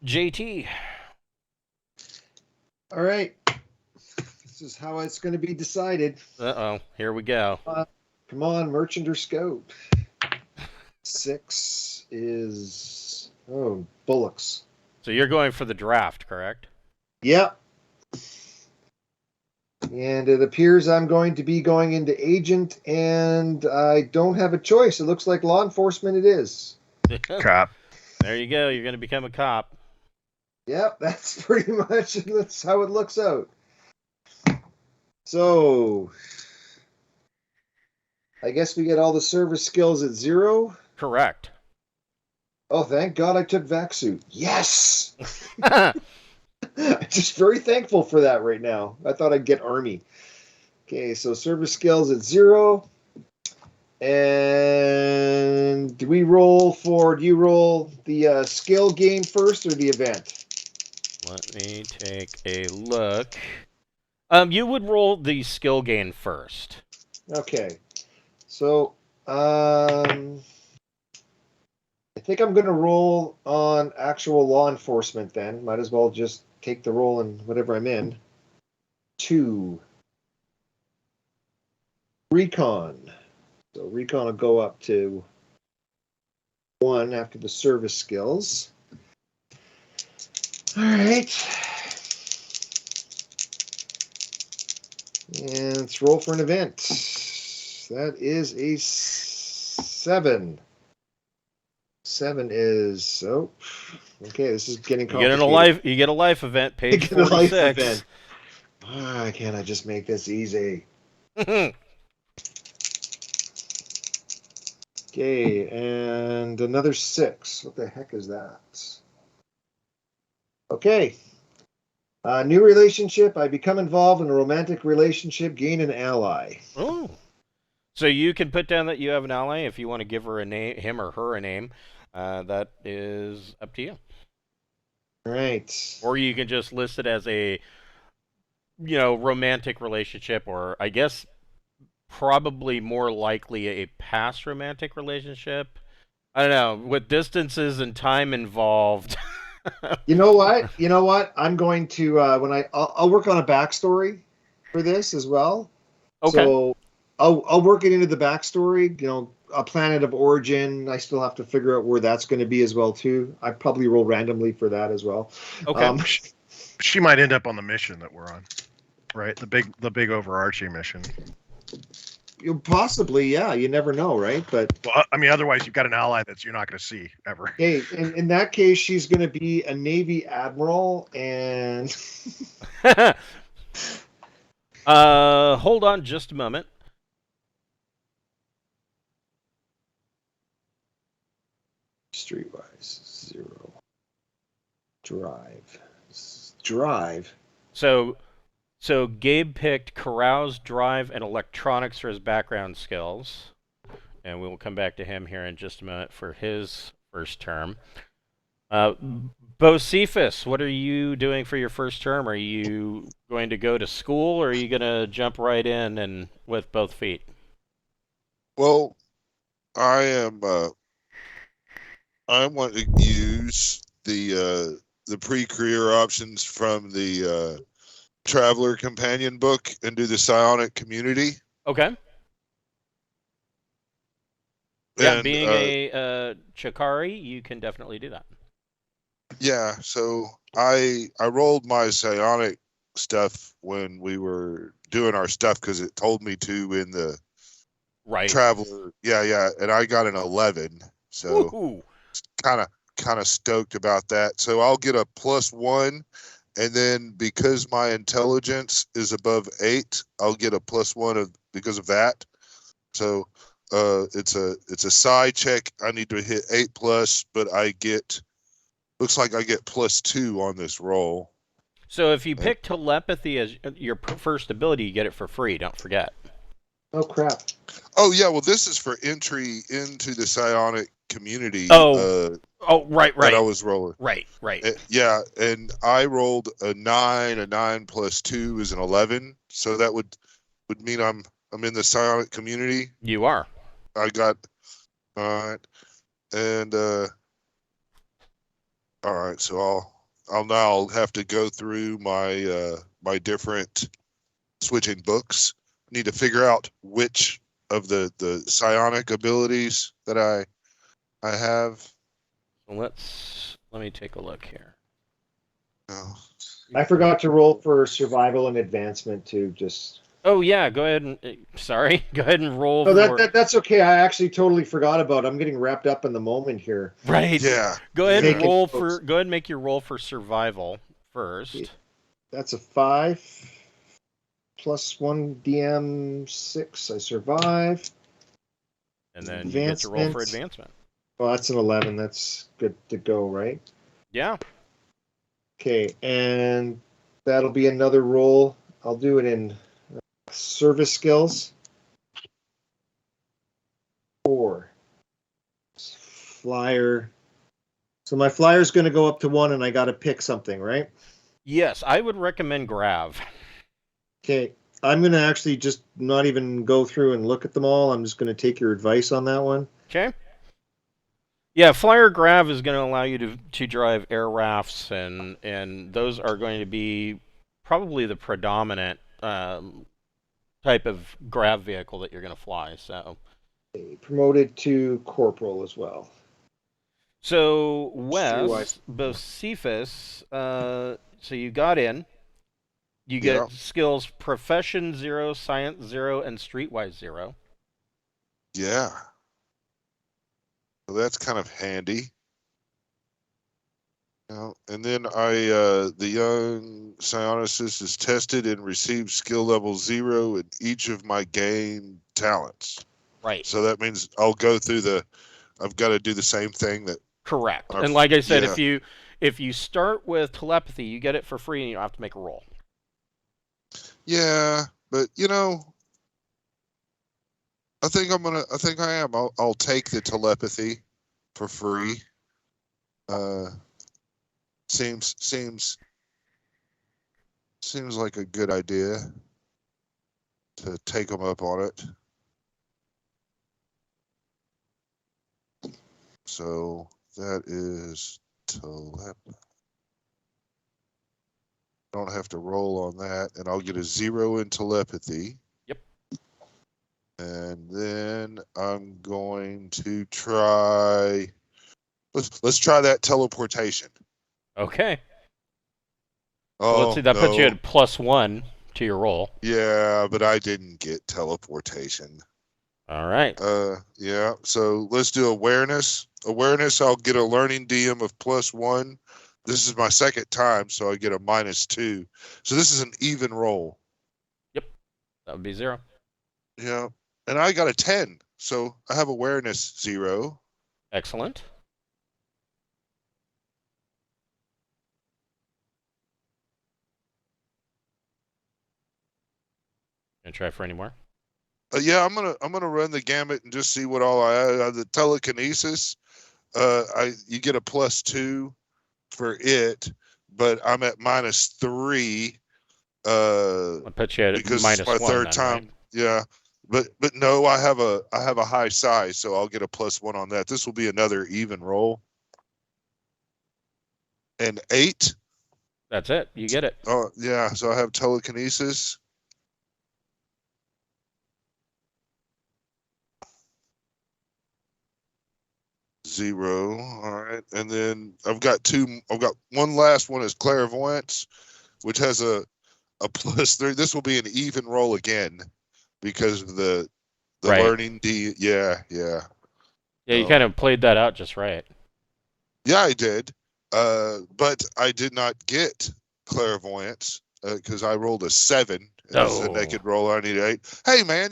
JT. All right. This is how it's going to be decided. Uh-oh, here we go. Come on, merchant or scout. 6 is bullocks. So you're going for the draft, correct? Yep. And it appears I'm going to be going into agent, and I don't have a choice. It looks like law enforcement it is. Cop. There you go. You're going to become a cop. Yep, that's pretty much that's how it looks out. So, I guess we get all the service skills at 0. Correct. Oh, thank God I took vac suit. Yes! I'm just very thankful for that right now. I thought I'd get army. Okay, so service skills at 0. And do you roll the skill gain first or the event? Let me take a look. You would roll the skill gain first. Okay. So, I think I'm going to roll on actual law enforcement then. Might as well just take the roll in whatever I'm in. 2. Recon. So recon will go up to 1 after the service skills. All right. And let's roll for an event. That is a 7. 7 is okay. This is getting complicated. You get a life event, page 46. Life event. Why can't I just make this easy? Okay, and another 6. What the heck is that? Okay. New relationship. I become involved in a romantic relationship. Gain an ally. Oh. So you can put down that you have an ally if you want to give her a name, him or her a name. That is up to you. All right. Or you can just list it as a, romantic relationship, or I guess probably more likely a past romantic relationship. I don't know, with distances and time involved. You know what? I'm going to I'll work on a backstory for this as well. Okay. So I'll work it into the backstory. A planet of origin. I still have to figure out where that's going to be as well too. I probably roll randomly for that as well. Okay. She might end up on the mission that we're on, right? The big overarching mission. Possibly, yeah. You never know, right? But well, I mean, otherwise you've got an ally that you're not going to see ever. Hey, in that case, she's going to be a Navy admiral, and hold on just a moment. Streetwise 0. Drive. So Gabe picked carouse, drive, and electronics for his background skills. And we will come back to him here in just a minute for his first term. Bocephus, what are you doing for your first term? Are you going to go to school, or are you going to jump right in and with both feet? Well, I want to use the pre-career options from the Traveler Companion book and do the psionic community. Okay. Yeah, being a Chikari, you can definitely do that. Yeah, so I rolled my psionic stuff when we were doing our stuff because it told me to in the Traveler. Yeah, and I got an 11, so kind of stoked about that. So I'll get a +1. And then because my intelligence is above 8, I'll get a +1 because of that. So it's a psi check. I need to hit 8+, but looks like I get +2 on this roll. So if you pick telepathy as your first ability, you get it for free. Don't forget. Oh crap! Oh yeah, well this is for entry into the psionic community. Right. That I was rolling. Right. Yeah, and I rolled a 9. A 9 + 2 is an 11. So that would would mean I'm in the psionic community. You are. I got all right, and all right. So I'll now have to go through my my different switching books. Need to figure out which of the psionic abilities that I have. Let me take a look here. Oh. I forgot to roll for survival and advancement too. Just Oh yeah, go ahead and sorry, go ahead and roll. no, for... that's okay. I actually totally forgot about it. I'm getting wrapped up in the moment here. Right. Yeah. Go ahead and Taking roll notes. Go ahead and make your roll for survival first. That's a 5 plus 1 DM 6. I survive. And then you get to roll for advancement. Well, that's an 11. That's good to go, right? Yeah. Okay, and that'll be another roll. I'll do it in service skills. 4. Flyer. So my flyer's going to go up to 1, and I got to pick something, right? Yes, I would recommend Grav. Okay, I'm going to actually just not even go through and look at them all. I'm just going to take your advice on that one. Okay. Yeah, Flyer Grav is going to allow you to drive air rafts, and those are going to be probably the predominant type of Grav vehicle that you're going to fly. So Promoted to corporal as well. So Wes, Bocephus, so you got in. You get skills Profession 0, Science 0, and Streetwise 0. Yeah. So that's kind of handy. And then the young psionicist is tested and receives skill level 0 in each of my game talents. Right. So that means I'll go through I've got to do the same thing that. Correct. And like I said, if you start with telepathy, you get it for free, and you don't have to make a roll. Yeah, but I think I am. I'll take the telepathy for free. Seems like a good idea to take them up on it. So that is telepathy. Don't have to roll on that, and I'll get a 0 in telepathy. Yep. And then I'm going to try. Let's try that teleportation. Okay. Oh, well, let's see. That puts you at +1 to your roll. Yeah, but I didn't get teleportation. All right. Yeah. So let's do awareness. Awareness. I'll get a learning DM of +1. This is my second time, so I get a -2. So this is an even roll. Yep. That would be 0. Yeah. And I got a 10, so I have awareness 0. Excellent. Gonna try for any more? Yeah, I'm gonna run the gamut and just see what all I have. The telekinesis. You get a +2 for it, but I'm at -3. I'll put you at because -1 it's my third then, time. Right? Yeah, but no, I have a high size, so I'll get a +1 on that. This will be another even roll. And 8. That's it. You get it. Oh yeah, so I have telekinesis. Zero. All right, and then I've got one last one is clairvoyance, which has a +3. This will be an even roll again because of the right. learning D. Yeah. Yeah, you kind of played that out just right. Yeah, I did. But I did not get clairvoyance because I rolled a 7. It's a naked roll. I need 8. Hey, man,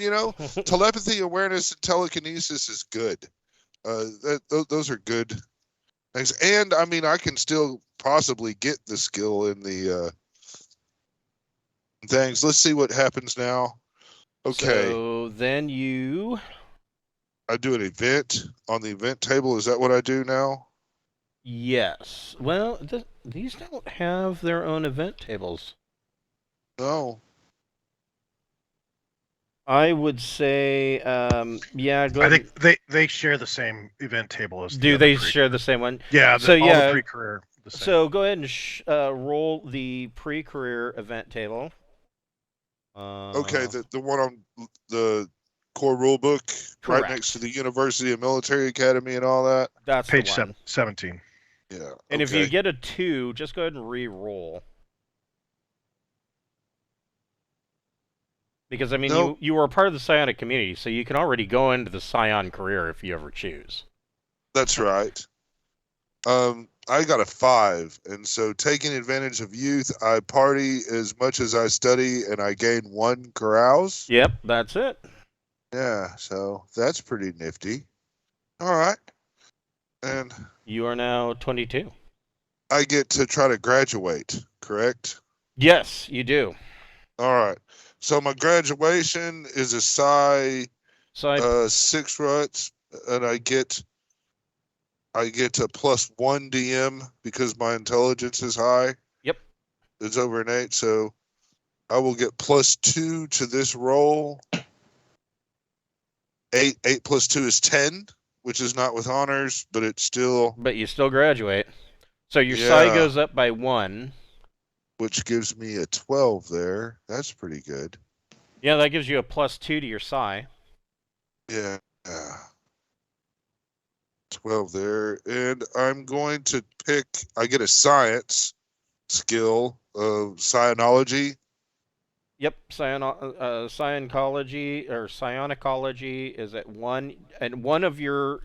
telepathy, awareness, and telekinesis is good. Those are good things. And, I mean, I can still possibly get the skill in the things. Let's see what happens now. Okay. So then I do an event on the event table. Is that what I do now? Yes. Well, these don't have their own event tables. No. I would say, yeah, go I ahead. think they share the same event table as. Do they share the same one? Yeah. So all the pre-career. The same. So go ahead and roll the pre-career event table. Okay, the one on the core rule book, Correct. right next to the University and Military Academy and all that. That's page the one. 17. Yeah. And if you get a 2, just go ahead and re-roll. Because, I mean, you were a part of the psionic community, so you can already go into the psion career if you ever choose. That's right. I got a 5, and so taking advantage of youth, I party as much as I study, and I gain 1 carouse. Yep, that's it. Yeah, so that's pretty nifty. All right. And you are now 22. I get to try to graduate, correct? Yes, you do. All right. So my graduation is a psi 6 ruts, and I get a +1 DM because my intelligence is high. Yep. It's over an 8, so I will get +2 to this roll. 8 + 2 is 10, which is not with honors, but it's still. But you still graduate. So your psi goes up by 1. Which gives me a 12 there. That's pretty good. Yeah, that gives you a +2 to your psi. Yeah. 12 there. And I'm going to pick, I get a science skill of psionology. Yep, psionicology or psionicology is at 1, and one of your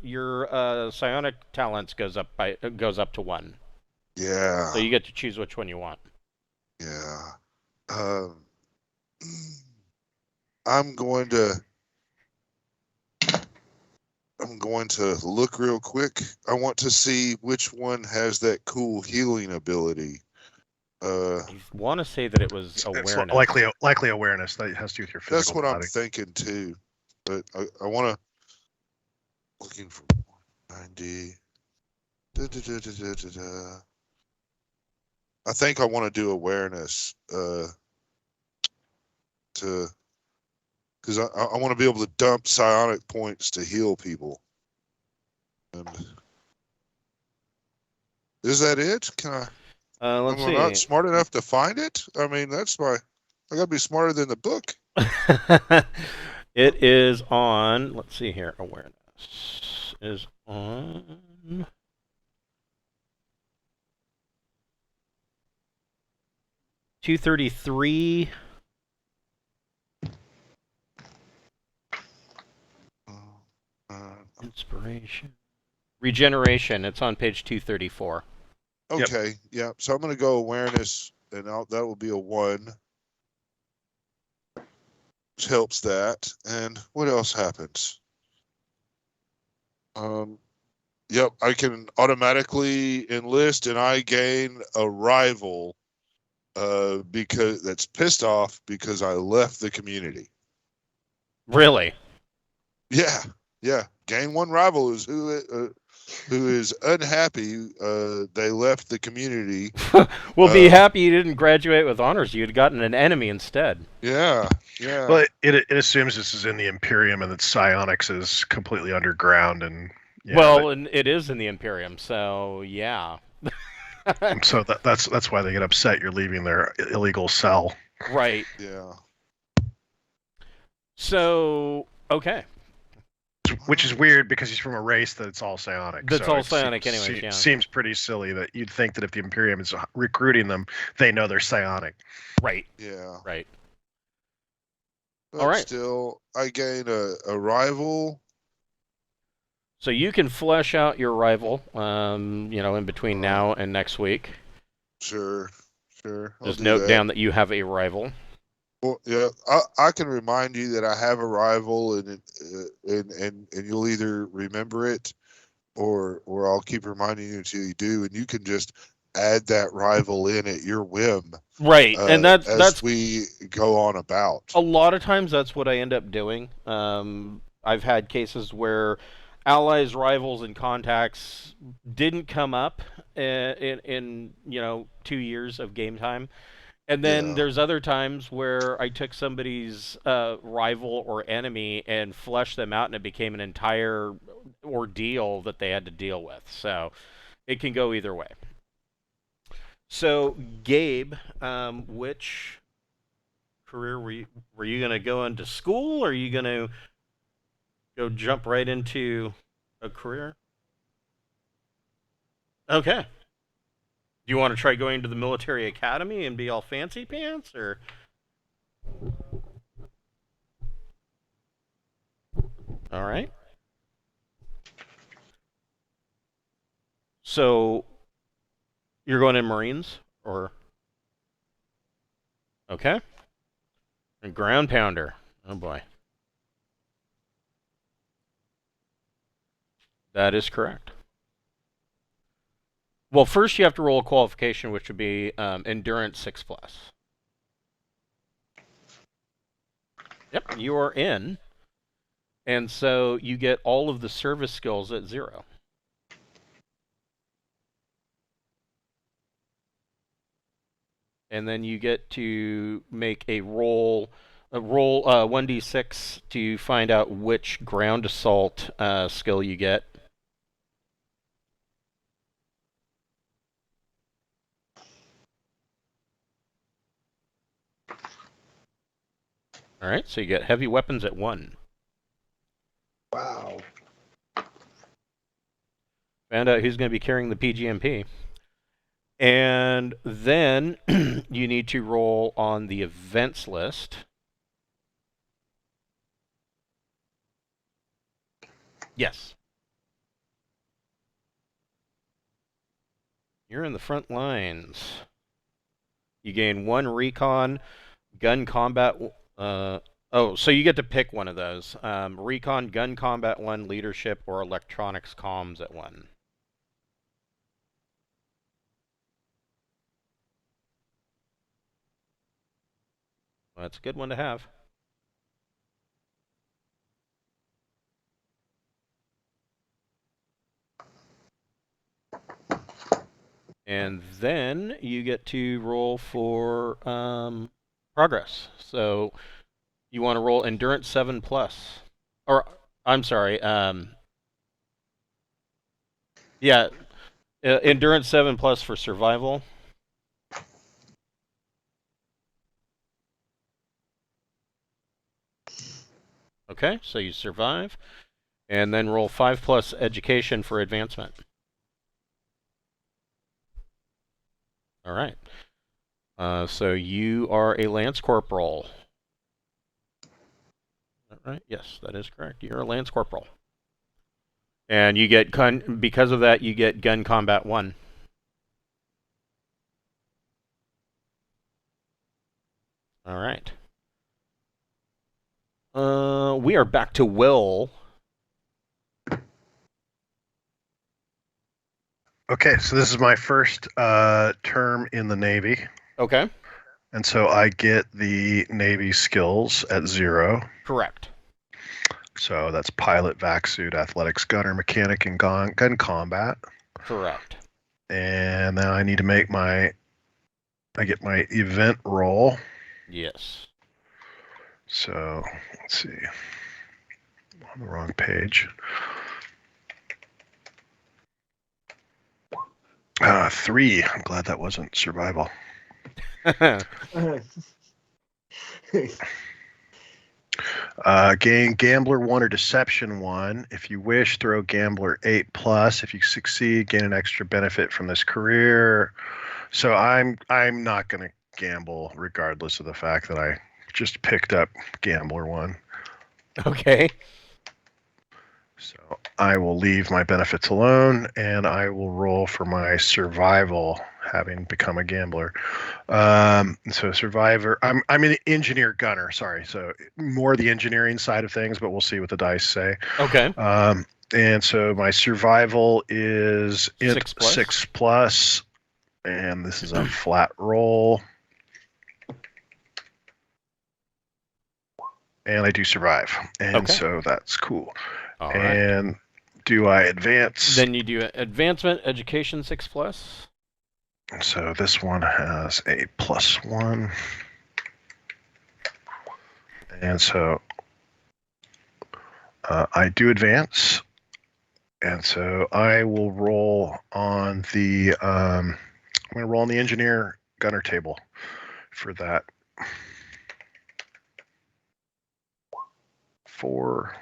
psionic talents goes up to 1. Yeah. So you get to choose which one you want. Yeah. I'm going to look real quick. I want to see which one has that cool healing ability. I want to say that it was awareness. It's likely awareness that has to do with your physical That's what body. I'm thinking too. But I want to looking for 90. I think I want to do awareness because I want to be able to dump psionic points to heal people. And is that it? Can I? Let's see. I'm not smart enough to find it. I mean, I gotta be smarter than the book. It is on. Let's see here. Awareness is on. $233. Inspiration. Regeneration. It's on page 234. Okay, yep. Yeah. So I'm going to go awareness, and that will be a 1. Which helps that. And what else happens? Yep, I can automatically enlist, and I gain a rival because that's pissed off because I left the community. Really? Yeah. Gain 1 rival who is unhappy they left the community. Well, be happy you didn't graduate with honors. You'd gotten an enemy instead. Yeah. Well, it assumes this is in the Imperium and that psionics is completely underground and. Yeah, and it is in the Imperium, so yeah. So that's why they get upset. You're leaving their illegal cell. Right. Yeah. So okay. Which is weird because he's from a race that's all psionic. That's all psionic anyway. Yeah. Seems pretty silly that you'd think that if the Imperium is recruiting them, they know they're psionic. Right. Yeah. Right. But all right. Still, I gain a rival. So you can flesh out your rival, in between now and next week. Sure. Just note down that you have a rival. Well, yeah, I can remind you that I have a rival, and you'll either remember it, or I'll keep reminding you until you do, and you can just add that rival in at your whim. Right, and that's we go on about. A lot of times, that's what I end up doing. I've had cases where allies, rivals, and contacts didn't come up in 2 years of game time. And then Yeah. there's other times where I took somebody's rival or enemy and fleshed them out, and it became an entire ordeal that they had to deal with. So it can go either way. So Gabe, which career were you going to go into school, or are you going to go jump right into a career? Okay. Do you want to try going to the military academy and be all fancy pants, or? All right. So you're going in Marines, or? Okay. A ground pounder. Oh boy. That is correct. Well, first you have to roll a qualification, which would be Endurance 6+. Yep, you are in. And so you get all of the service skills at 0. And then you get to make a roll 1d6 to find out which ground assault skill you get. All right, so you get heavy weapons at 1. Wow. Found out who's going to be carrying the PGMP. And then you need to roll on the events list. Yes. You're in the front lines. You gain 1 recon, gun combat. So you get to pick one of those. Recon, gun combat 1, leadership, or electronics comms at 1. Well, that's a good one to have. And then you get to roll for progress. So you want to roll Endurance 7+. Or, I'm sorry. Yeah, Endurance 7+ for survival. Okay, so you survive. And then roll 5+ education for advancement. All right. So you are a Lance Corporal. All right. Yes, that is correct. You're a Lance Corporal. And you get because of that, you get gun combat 1. All right. We are back to Will. Okay, so this is my first term in the Navy. Okay. And so I get the Navy skills at 0. Correct. So that's pilot, vac suit, athletics, gunner, mechanic, and gun combat. Correct. And then I need to make I get my event roll. Yes. So let's see. I'm on the wrong page. 3. I'm glad that wasn't survival. Gain Gambler 1 or Deception 1. If you wish, throw Gambler 8+. If you succeed, gain an extra benefit from this career. So I'm not going to gamble, regardless of the fact that I just picked up Gambler 1. Okay. So I will leave my benefits alone, and I will roll for my survival, having become a gambler. So survivor, I'm an engineer gunner. Sorry, so more the engineering side of things, but we'll see what the dice say. Okay. And so my survival is 6+, and this is a flat roll. And I do survive, and so that's cool. All and right. Do I advance? Then you do advancement, education 6+. So this one has a +1. And so I do advance. And so I will roll on the I'm going to roll on the engineer gunner table for that. 4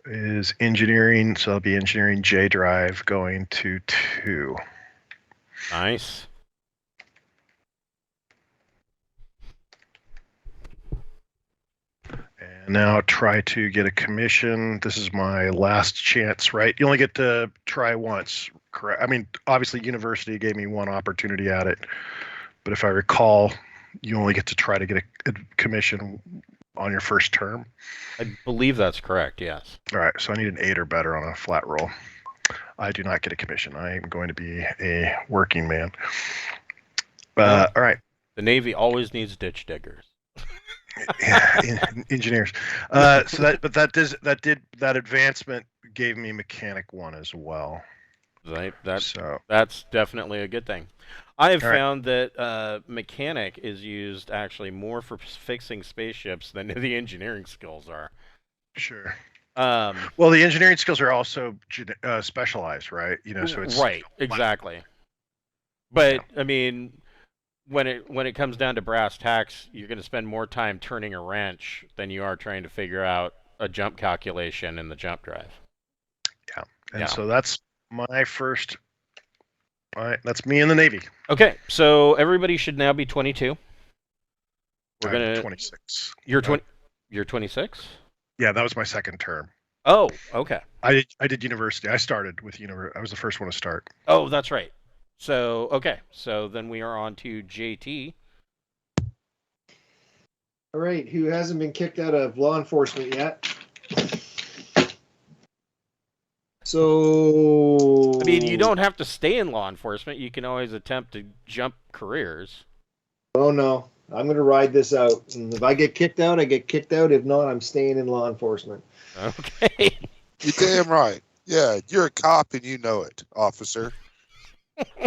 is engineering, so it'll be engineering J drive going to 2. Nice. And now try to get a commission. This is my last chance, right? You only get to try once, correct? I mean, obviously, university gave me one opportunity at it, but if I recall, you only get to try to get a commission on your first term. I believe that's correct, yes. All right, so I need an 8 or better on a flat roll. I do not get a commission. I am going to be a working man. All right. The Navy always needs ditch diggers. Yeah, engineers. So that advancement gave me mechanic 1 as well. That's definitely a good thing. I have found that mechanic is used actually more for fixing spaceships than the engineering skills are. Sure. Well, the engineering skills are also specialized, right? So it's right, exactly. But I mean, when it comes down to brass tacks, you're going to spend more time turning a wrench than you are trying to figure out a jump calculation in the jump drive. Yeah, and so that's my first. All right, that's me in the Navy. Okay, so everybody should now be 22. We're gonna 26. You're 20. You're 26. Yeah, that was my second term. Oh, okay. I did university. I started with university. I was the first one to start. Oh, that's right. So okay, so then we are on to JT. All right, who hasn't been kicked out of law enforcement yet? So I mean, you don't have to stay in law enforcement. You can always attempt to jump careers. Oh no, I'm going to ride this out. And if I get kicked out, I get kicked out. If not, I'm staying in law enforcement. Okay. You're damn right. Yeah, you're a cop and you know it, officer.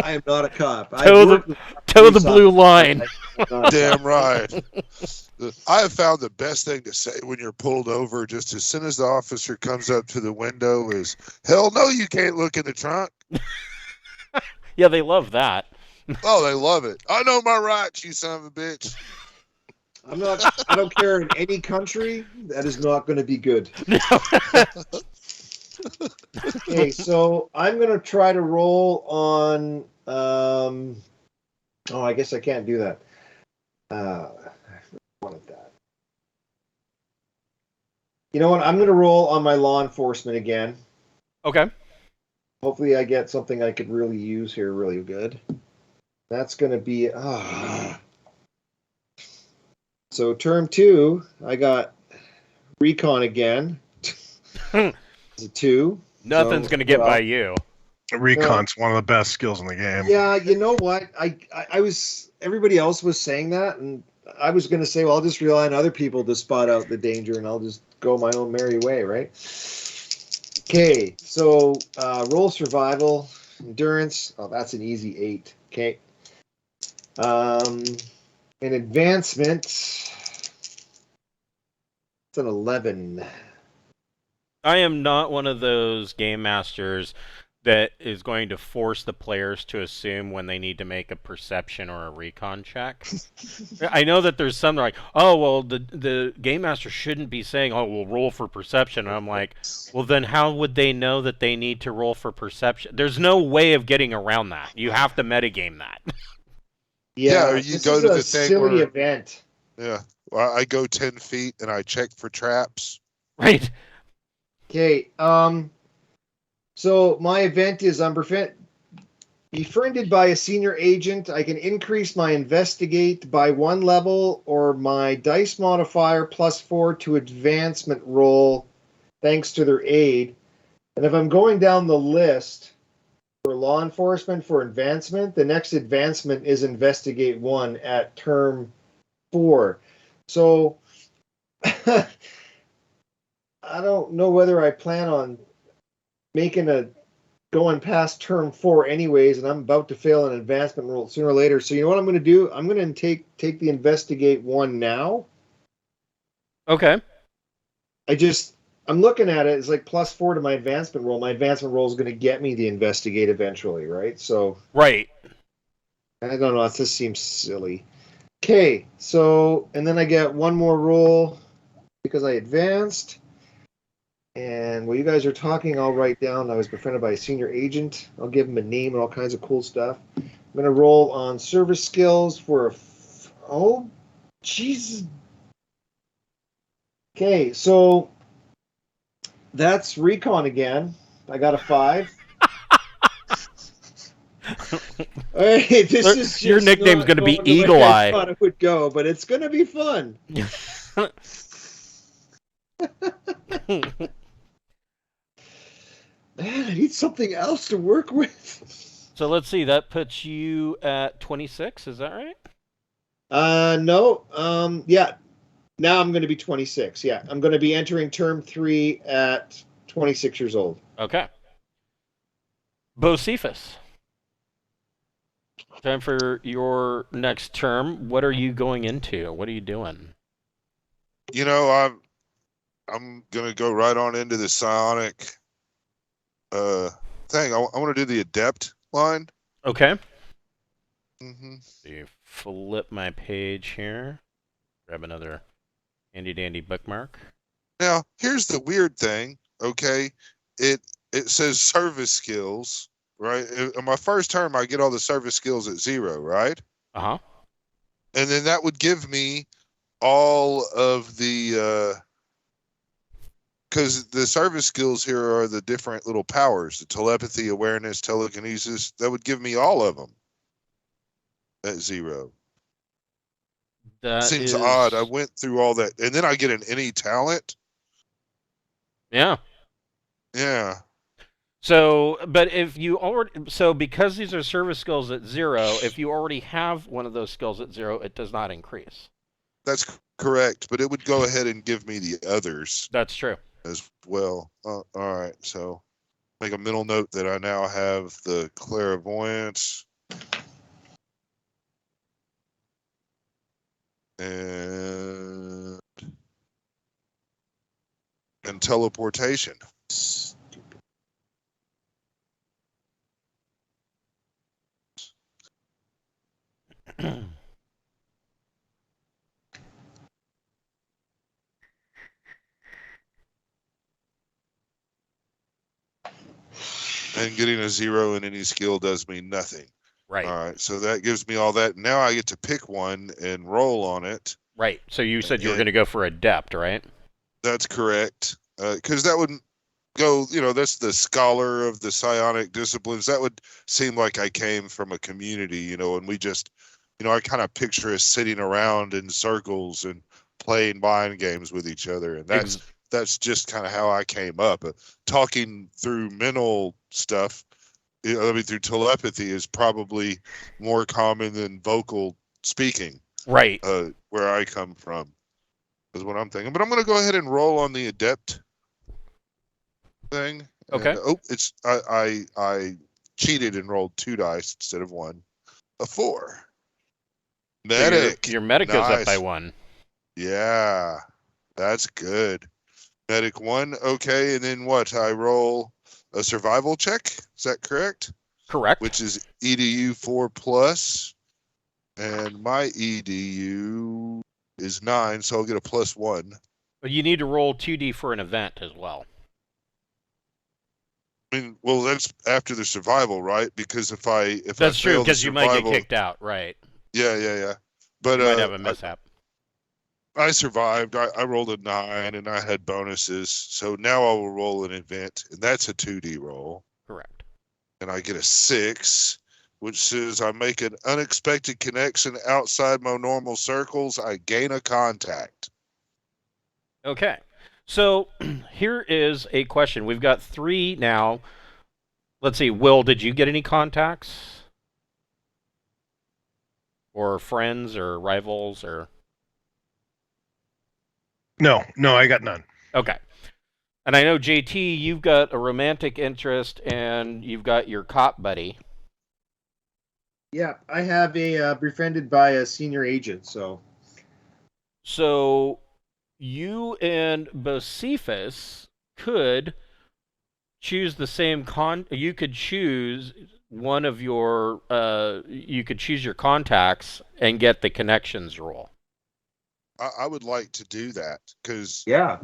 I am not a cop. Toe the blue line. Damn right. I have found the best thing to say when you're pulled over, just as soon as the officer comes up to the window, is, hell no, you can't look in the trunk. Yeah, they love that. Oh, they love it. I know my rights, you son of a bitch. I don't care in any country. That is not going to be good. Okay, so I'm going to try to roll on... I guess I can't do that. I wanted that. You know what? I'm going to roll on my law enforcement again. Okay. Hopefully I get something I could really use here really good. That's going to be... So term 2, I got recon again. It's a 2. Nothing's going to get by you. Recon's one of the best skills in the game. Yeah, you know what? I was... Everybody else was saying that, and I was going to say, well, I'll just rely on other people to spot out the danger, and I'll just go my own merry way, right? Okay, so roll survival, endurance. Oh, that's an easy 8. Okay. An advancement. It's an 11. I am not one of those game masters that is going to force the players to assume when they need to make a perception or a recon check. I know that there's some that are like, oh, well, the game master shouldn't be saying, oh, we'll roll for perception. And I'm like, well, then how would they know that they need to roll for perception? There's no way of getting around that. You have to metagame that. Yeah, or you go to the thing silly where, event. Yeah, well, I go 10 feet and I check for traps. Right. Okay, so my event is I'm befriended by a senior agent. I can increase my investigate by 1 level or my dice modifier +4 to advancement roll thanks to their aid. And if I'm going down the list for law enforcement for advancement, the next advancement is investigate 1 at term 4. So I don't know whether I plan on making a going past term 4 anyways, and I'm about to fail an advancement roll sooner or later. So you know what I'm going to do? I'm going to take the investigate one now. Okay. I'm looking at it. It's like +4 to my advancement roll. My advancement roll is going to get me the investigate eventually, right? So right. I don't know. It just seems silly. Okay, so and then I get one more roll because I advanced. And while you guys are talking, I'll write down I was befriended by a senior agent. I'll give him a name and all kinds of cool stuff. I'm going to roll on service skills for oh, Jesus. Okay, so that's recon again. I got a 5. All right, this is just your nickname's going to be Eagle Eye. I thought it would go, but it's going to be fun. Man, I need something else to work with. So let's see. That puts you at 26. Is that right? No. Yeah. Now I'm going to be 26. Yeah, I'm going to be entering term 3 at 26 years old. Okay. Bocephus. Time for your next term. What are you going into? What are you doing? You know, I'm gonna go right on into the psionic thing. I want to do the adept line. Okay. Mm-hmm. So you flip my page here. Grab another handy dandy bookmark. Now, here's the weird thing. Okay, it says service skills, right? In my first term, I get all the service skills at 0, right? Uh-huh. And then that would give me all of the because the service skills here are the different little powers, the telepathy, awareness, telekinesis. That would give me all of them at 0. That seems is odd. I went through all that, and then I get an any talent. Yeah. Yeah. So, but if you already, so because these are service skills at 0, if you already have one of those skills at 0, it does not increase. That's correct, but it would go ahead and give me the others. That's true. As well. All right, so make a mental note that I now have the clairvoyance and teleportation. And getting a 0 in any skill does me nothing. Right. All right, so that gives me all that. Now I get to pick one and roll on it. Right. So you said you were going to go for adept, right? That's correct. Because that wouldn't go, that's the scholar of the psionic disciplines. That would seem like I came from a community, and we just, I kind of picture us sitting around in circles and playing mind games with each other. And that's just kind of how I came up. Talking through mental stuff, through telepathy is probably more common than vocal speaking. Right. Where I come from is what I'm thinking. But I'm going to go ahead and roll on the adept thing. Okay. And, I cheated and rolled 2 dice instead of 1. A 4. Medic. So your medic goes up by 1. Yeah, that's good. Medic 1, okay, and then what? I roll a survival check. Is that correct? Correct. Which is EDU 4+, and my EDU is 9, so I'll get a +1. But you need to roll 2D for an event as well. I mean, well, that's after the survival, right? Because if that's true, because you might get kicked out, right? Yeah. But you might have a mishap. I survived. I rolled a 9, and I had bonuses. So now I will roll an event, and that's a 2D roll. Correct. And I get a 6, which says I make an unexpected connection outside my normal circles. I gain a contact. Okay. So here is a question. We've got 3 now. Let's see. Will, did you get any contacts? Or friends or rivals or... No, I got none. Okay. And I know, JT, you've got a romantic interest, and you've got your cop buddy. Yeah, I have befriended by a senior agent, so. So you and Bocephus could choose the same you could choose one of your you could choose your contacts and get the connections roll. I would like to do that because Yeah.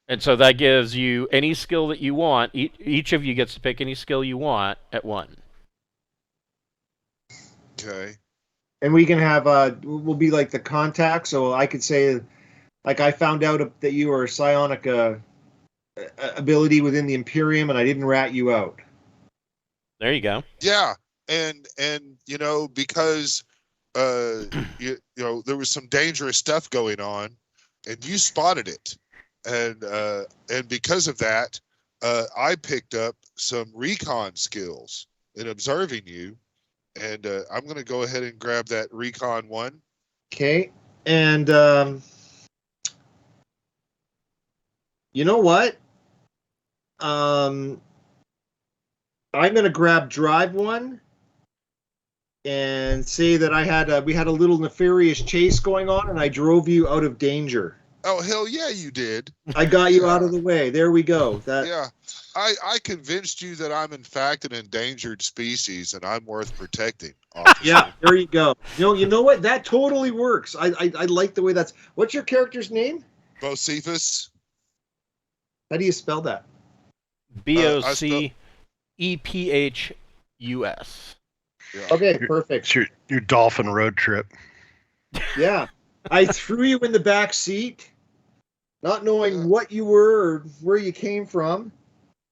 And so that gives you any skill that you want. Each of you gets to pick any skill you want at one. Okay. And we can have we'll be like the contact, so I could say, like, I found out that you are psionic ability within the Imperium, and I didn't rat you out. There you go. Yeah, and you know, because you know, there was some dangerous stuff going on, and you spotted it, and because of that, I picked up some recon skills in observing you, and I'm going to go ahead and grab that recon one. Okay, and you know what? I'm going to grab drive one and say that we had a little nefarious chase going on, and I drove you out of danger. Oh, hell yeah, you did. I got you out of the way. There we go. Yeah. I convinced you that I'm in fact an endangered species and I'm worth protecting. Officer. Yeah, there you go. You know what? That totally works. I like the way that's. What's your character's name? Bocephus. How do you spell that? BOCEPHUS. Yeah. Okay, perfect. It's your dolphin road trip. Yeah. I threw you in the back seat, not knowing what you were or where you came from.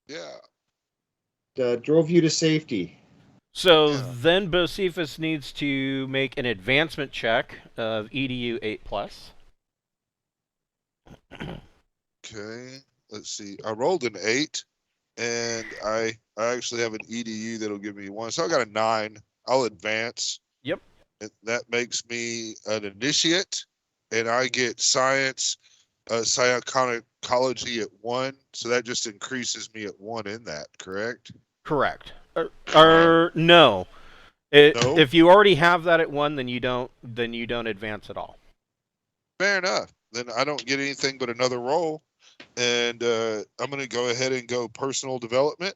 Yeah. Drove you to safety. So then Bocephus needs to make an advancement check of EDU 8+. Okay. Let's see. I rolled an 8, and I actually have an EDU that'll give me 1. So I got a 9. I'll advance. Yep. And that makes me an initiate, and I get science, psychology at 1. So that just increases me at 1 in that, correct? Correct. No. No? If you already have that at 1, then you don't advance at all. Fair enough. Then I don't get anything but another roll. And I'm going to go ahead and go personal development.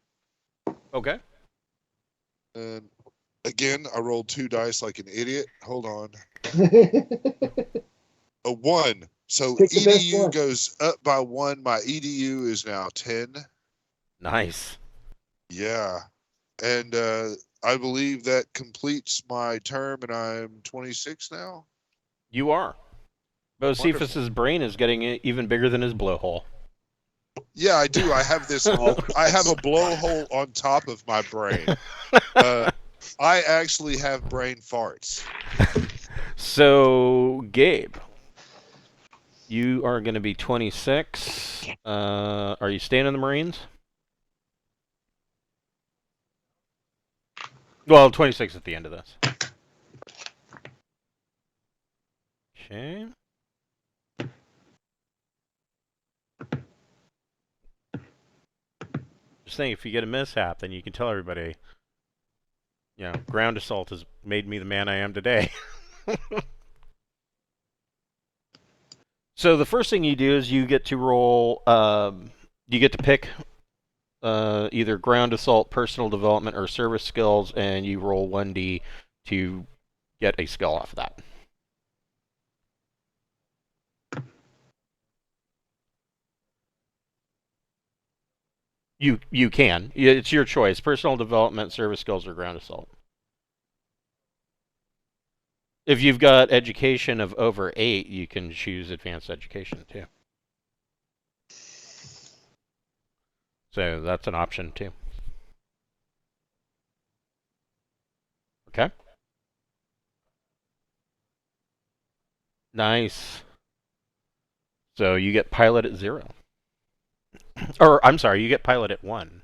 Okay. And again, I rolled 2 dice like an idiot. Hold on. A 1. So EDU goes up by 1. My EDU is now 10. Nice. Yeah. And I believe that completes my term, and I'm 26 now. You are. Bocephus's brain is getting even bigger than his blowhole. Yeah, I do. I have this. I have a blowhole on top of my brain. I actually have brain farts. So, Gabe, you are going to be 26. Are you staying in the Marines? Well, 26 at the end of this. Okay. Just saying, if you get a mishap, then you can tell everybody, you know, ground assault has made me the man I am today. So the first thing you do is you get to roll, you get to pick either ground assault, personal development, or service skills, and you roll 1d to get a skill off of that. You can. It's your choice. Personal development, service skills, or ground assault. If you've got education of over 8, you can choose advanced education too. So that's an option too. Okay. Nice. So you get pilot at 0. Or, I'm sorry, you get pilot at 1.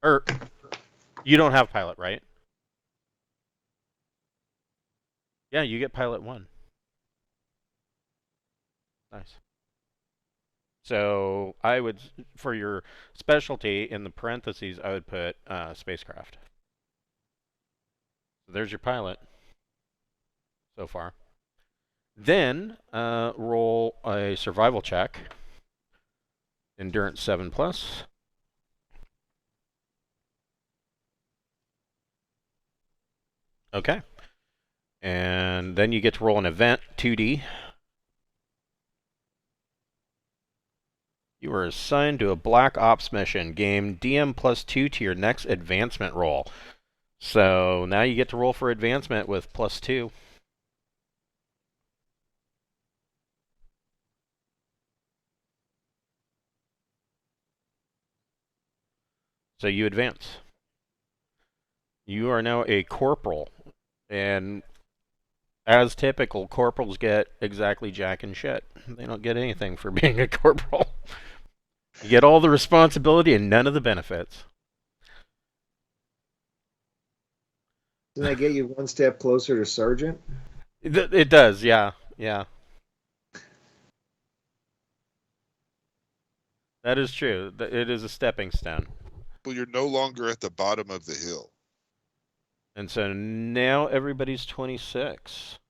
Or, you don't have pilot, right? Yeah, you get pilot 1. Nice. So I would, for your specialty in the parentheses, I would put spacecraft. There's your pilot so far. Then roll a survival check. Endurance 7+. Okay. And then you get to roll an event, 2D. You are assigned to a Black Ops mission. Gain DM +2 to your next advancement roll. So now you get to roll for advancement with +2. So you advance. You are now a corporal. And as typical, corporals get exactly jack and shit. They don't get anything for being a corporal. You get all the responsibility and none of the benefits. Doesn't that get you one step closer to sergeant? It does, yeah. That is true. It is a stepping stone. Well, you're no longer at the bottom of the hill. And so now everybody's 26.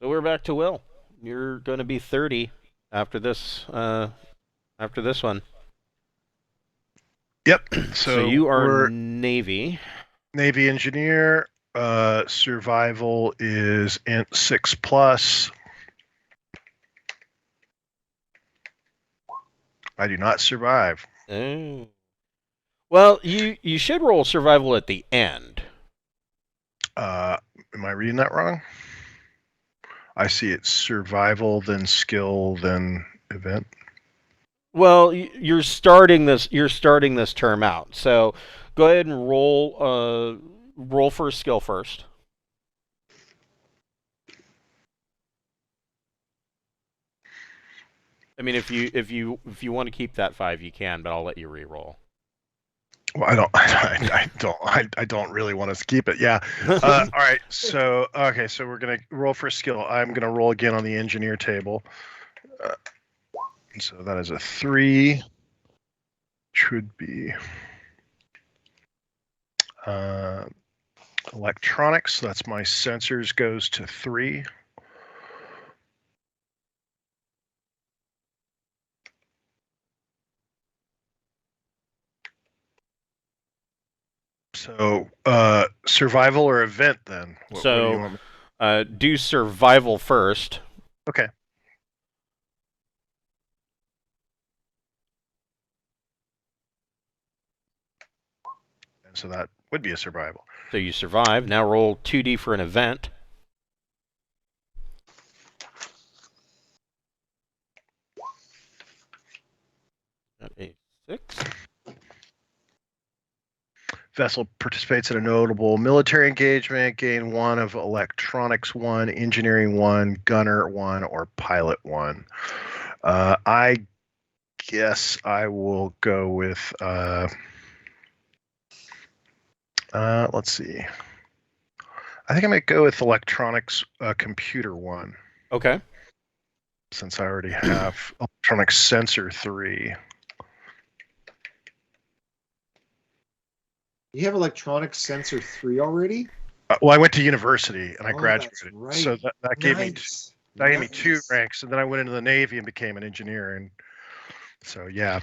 So we're back to Will. You're going to be 30 after this one. Yep. So you are Navy. Navy engineer. Survival is int 6+. I do not survive. Oh. Well, you should roll survival at the end. Am I reading that wrong? I see it's survival, then skill, then event. Well, you're starting this term out. So go ahead and roll for a skill first. I mean, if you want to keep that 5, you can, but I'll let you re-roll. Well, I don't really want to keep it. Yeah. All right. So so we're gonna roll for skill. I'm gonna roll again on the engineer table. So that is a 3. Should be electronics. That's my sensors goes to 3. So, survival or event then? What do you want me- do survival first. Okay. And so that would be a survival. So you survive. Now roll 2D for an event. A 6. Vessel participates in a notable military engagement. Gain 1 of electronics 1, engineering 1, gunner 1, or pilot 1. I guess I will go with. Let's see. I think I might go with electronics computer 1. Okay. Since I already have electronics sensor 3. You have electronics sensor 3 already? Well, I went to university and I graduated, right. so that gave me gave me 2 ranks, and then I went into the Navy and became an engineer, and so yeah.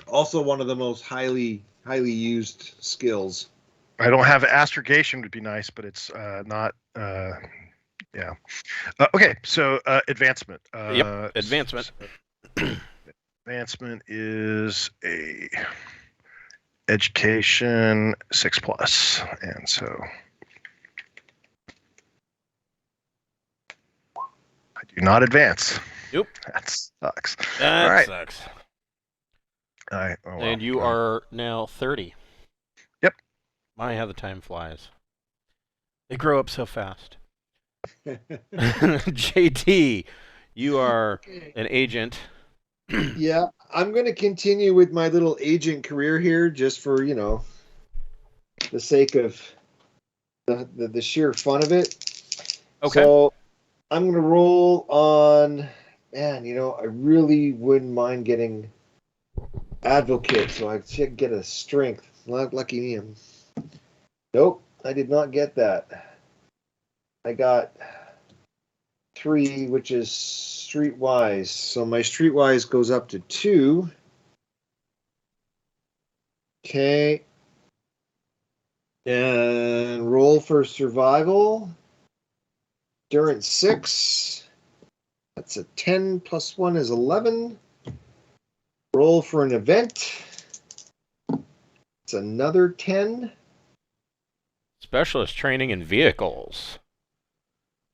Also, one of the most highly used skills. I don't have astrogation would be nice, but it's not. Yeah. Okay, so advancement. Yep, advancement. Advancement is a education 6+, and so I do not advance. Nope. That sucks. That All right. sucks. All right. Oh, well. And you are now 30. Yep. My, how the time flies. They grow up so fast. JT, you are an agent. Yeah, I'm going to continue with my little agent career here just for, the sake of the sheer fun of it. Okay. So I'm going to roll on, man, I really wouldn't mind getting Advocate, so I should get a strength. Lucky me. Nope, I did not get that. I got 3, which is Streetwise. So my Streetwise goes up to 2. Okay. And roll for survival. Endurance 6. That's a 10 plus 1 is 11. Roll for an event. It's another 10. Specialist training in vehicles.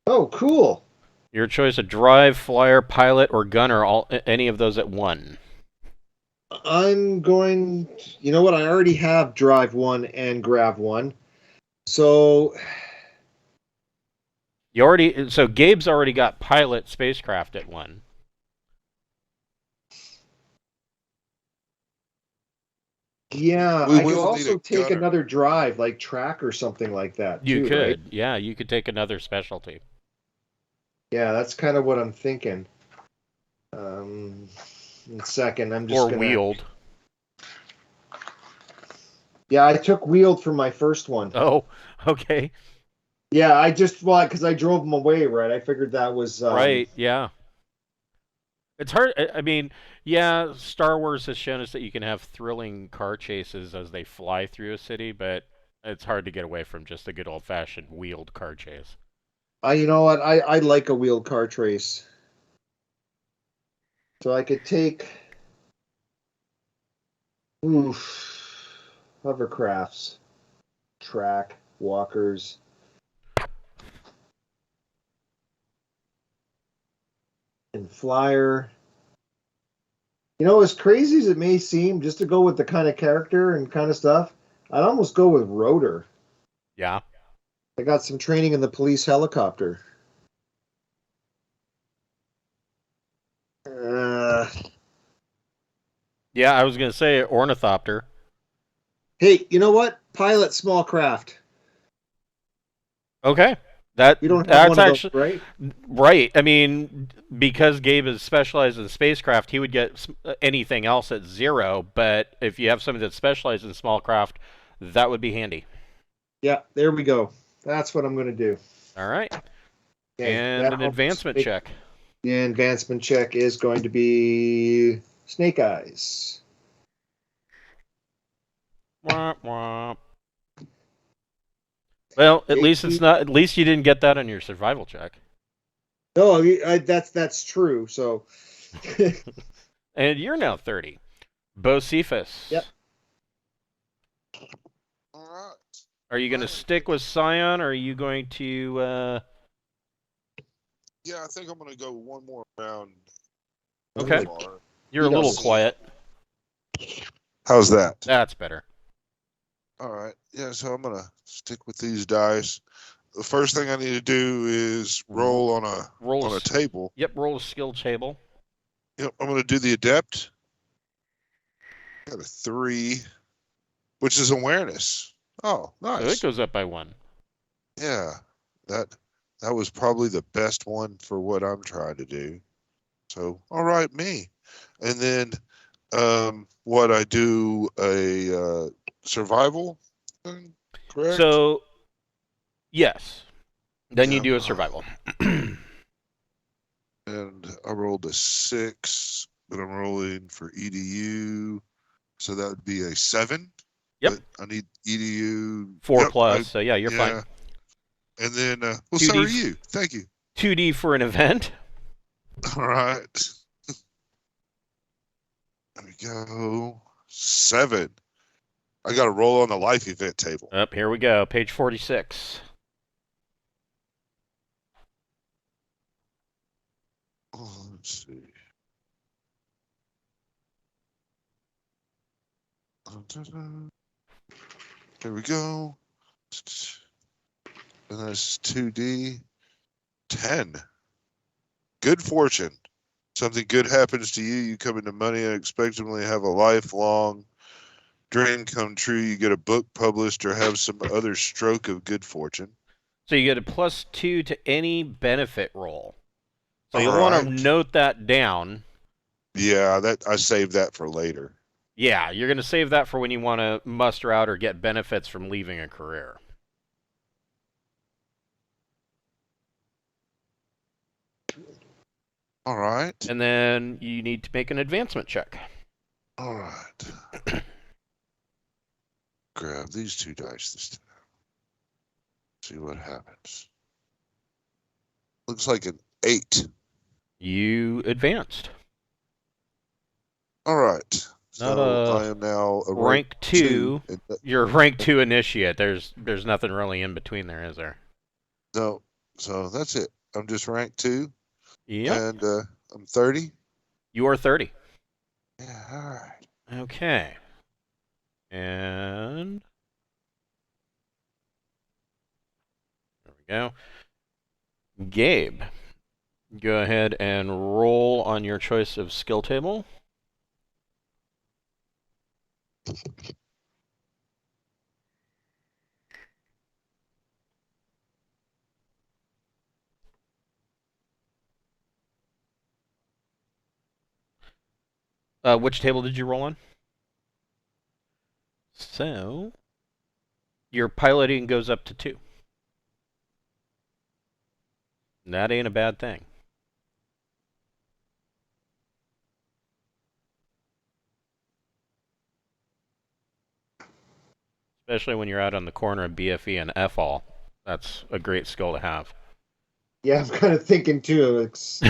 Oh, cool. Your choice of drive, flyer, pilot, or gunner, any of those at 1. I'm going... You know what? I already have drive 1 and grav 1. So... So Gabe's already got pilot spacecraft at 1. Yeah, I could also take another drive, like track or something like that. You too, could, right? yeah, you could take another specialty. Yeah, that's kind of what I'm thinking. In a second, I'm just gonna... wheeled. Yeah, I took wheeled for my first one. Oh, okay. Yeah, because I drove them away, right? I figured that was... Right, yeah. It's hard. I mean, yeah, Star Wars has shown us that you can have thrilling car chases as they fly through a city, but it's hard to get away from just a good old-fashioned wheeled car chase. You know what? I like a wheeled car chase. So I could take... hovercrafts. Track, walkers... and flyer. As crazy as it may seem, just to go with the kind of character and kind of stuff, I'd almost go with rotor. Yeah. I got some training in the police helicopter. Yeah, I was going to say ornithopter. Hey, you know what? Pilot small craft. Okay. You don't have one of those, right? Right. I mean, because Gabe is specialized in spacecraft, he would get anything else at 0. But if you have somebody that's specialized in small craft, that would be handy. Yeah, there we go. That's what I'm going to do. All right. Okay, and an advancement check. The advancement check is going to be Snake Eyes. Wah, wah. Well, at least it's not. At least you didn't get that on your survival check. No, that's true. So, and you're now 30. Bocephus. Yep. All right. Are you going to stick with Scion, or are you going to? Yeah, I think I'm going to go one more round. Okay. You're a little quiet. How's that? That's better. All right. Yeah, so I'm going to stick with these dice. The first thing I need to do is roll on a table. Yep, roll a skill table. Yep, I'm going to do the adept. Got a 3, which is awareness. Oh, nice. So it goes up by 1. Yeah, that was probably the best one for what I'm trying to do. So, all right, me. And then what I do a survival thing, correct? So, yes. Then you do a survival. And I rolled a 6, but I'm rolling for EDU. So that would be a 7. Yep. But I need EDU 4 plus. So yeah, you're fine. And then, well, so are you. Thank you. 2D for an event. All right. There we go. 7. I got to roll on the life event table. Up here we go. Page 46. Oh, let's see. There we go. And that's 2D. 10. Good fortune. Something good happens to you. You come into money unexpectedly, have a lifelong dream come true. You get a book published or have some other stroke of good fortune. So you get a +2 to any benefit roll. So you'll All want to right. note that down. Yeah, that I saved that for later. Yeah, you're going to save that for when you want to muster out or get benefits from leaving a career. All right. And then you need to make an advancement check. All right. Grab these 2 dice this time. See what happens. Looks like an 8. You advanced. All right. Not So a I am now a rank 2. and You're rank 2 initiate. There's nothing really in between there, is there? no, so that's it. I'm just rank 2, Yep. and I'm 30. You are 30. Yeah, all right. Okay. And there we go. Gabe, go ahead and roll on your choice of skill table. Which table did you roll on? So, your piloting goes up to 2. That ain't a bad thing. Especially when you're out on the corner of BFE and FAL. That's a great skill to have. Yeah, I'm kind of thinking too. It's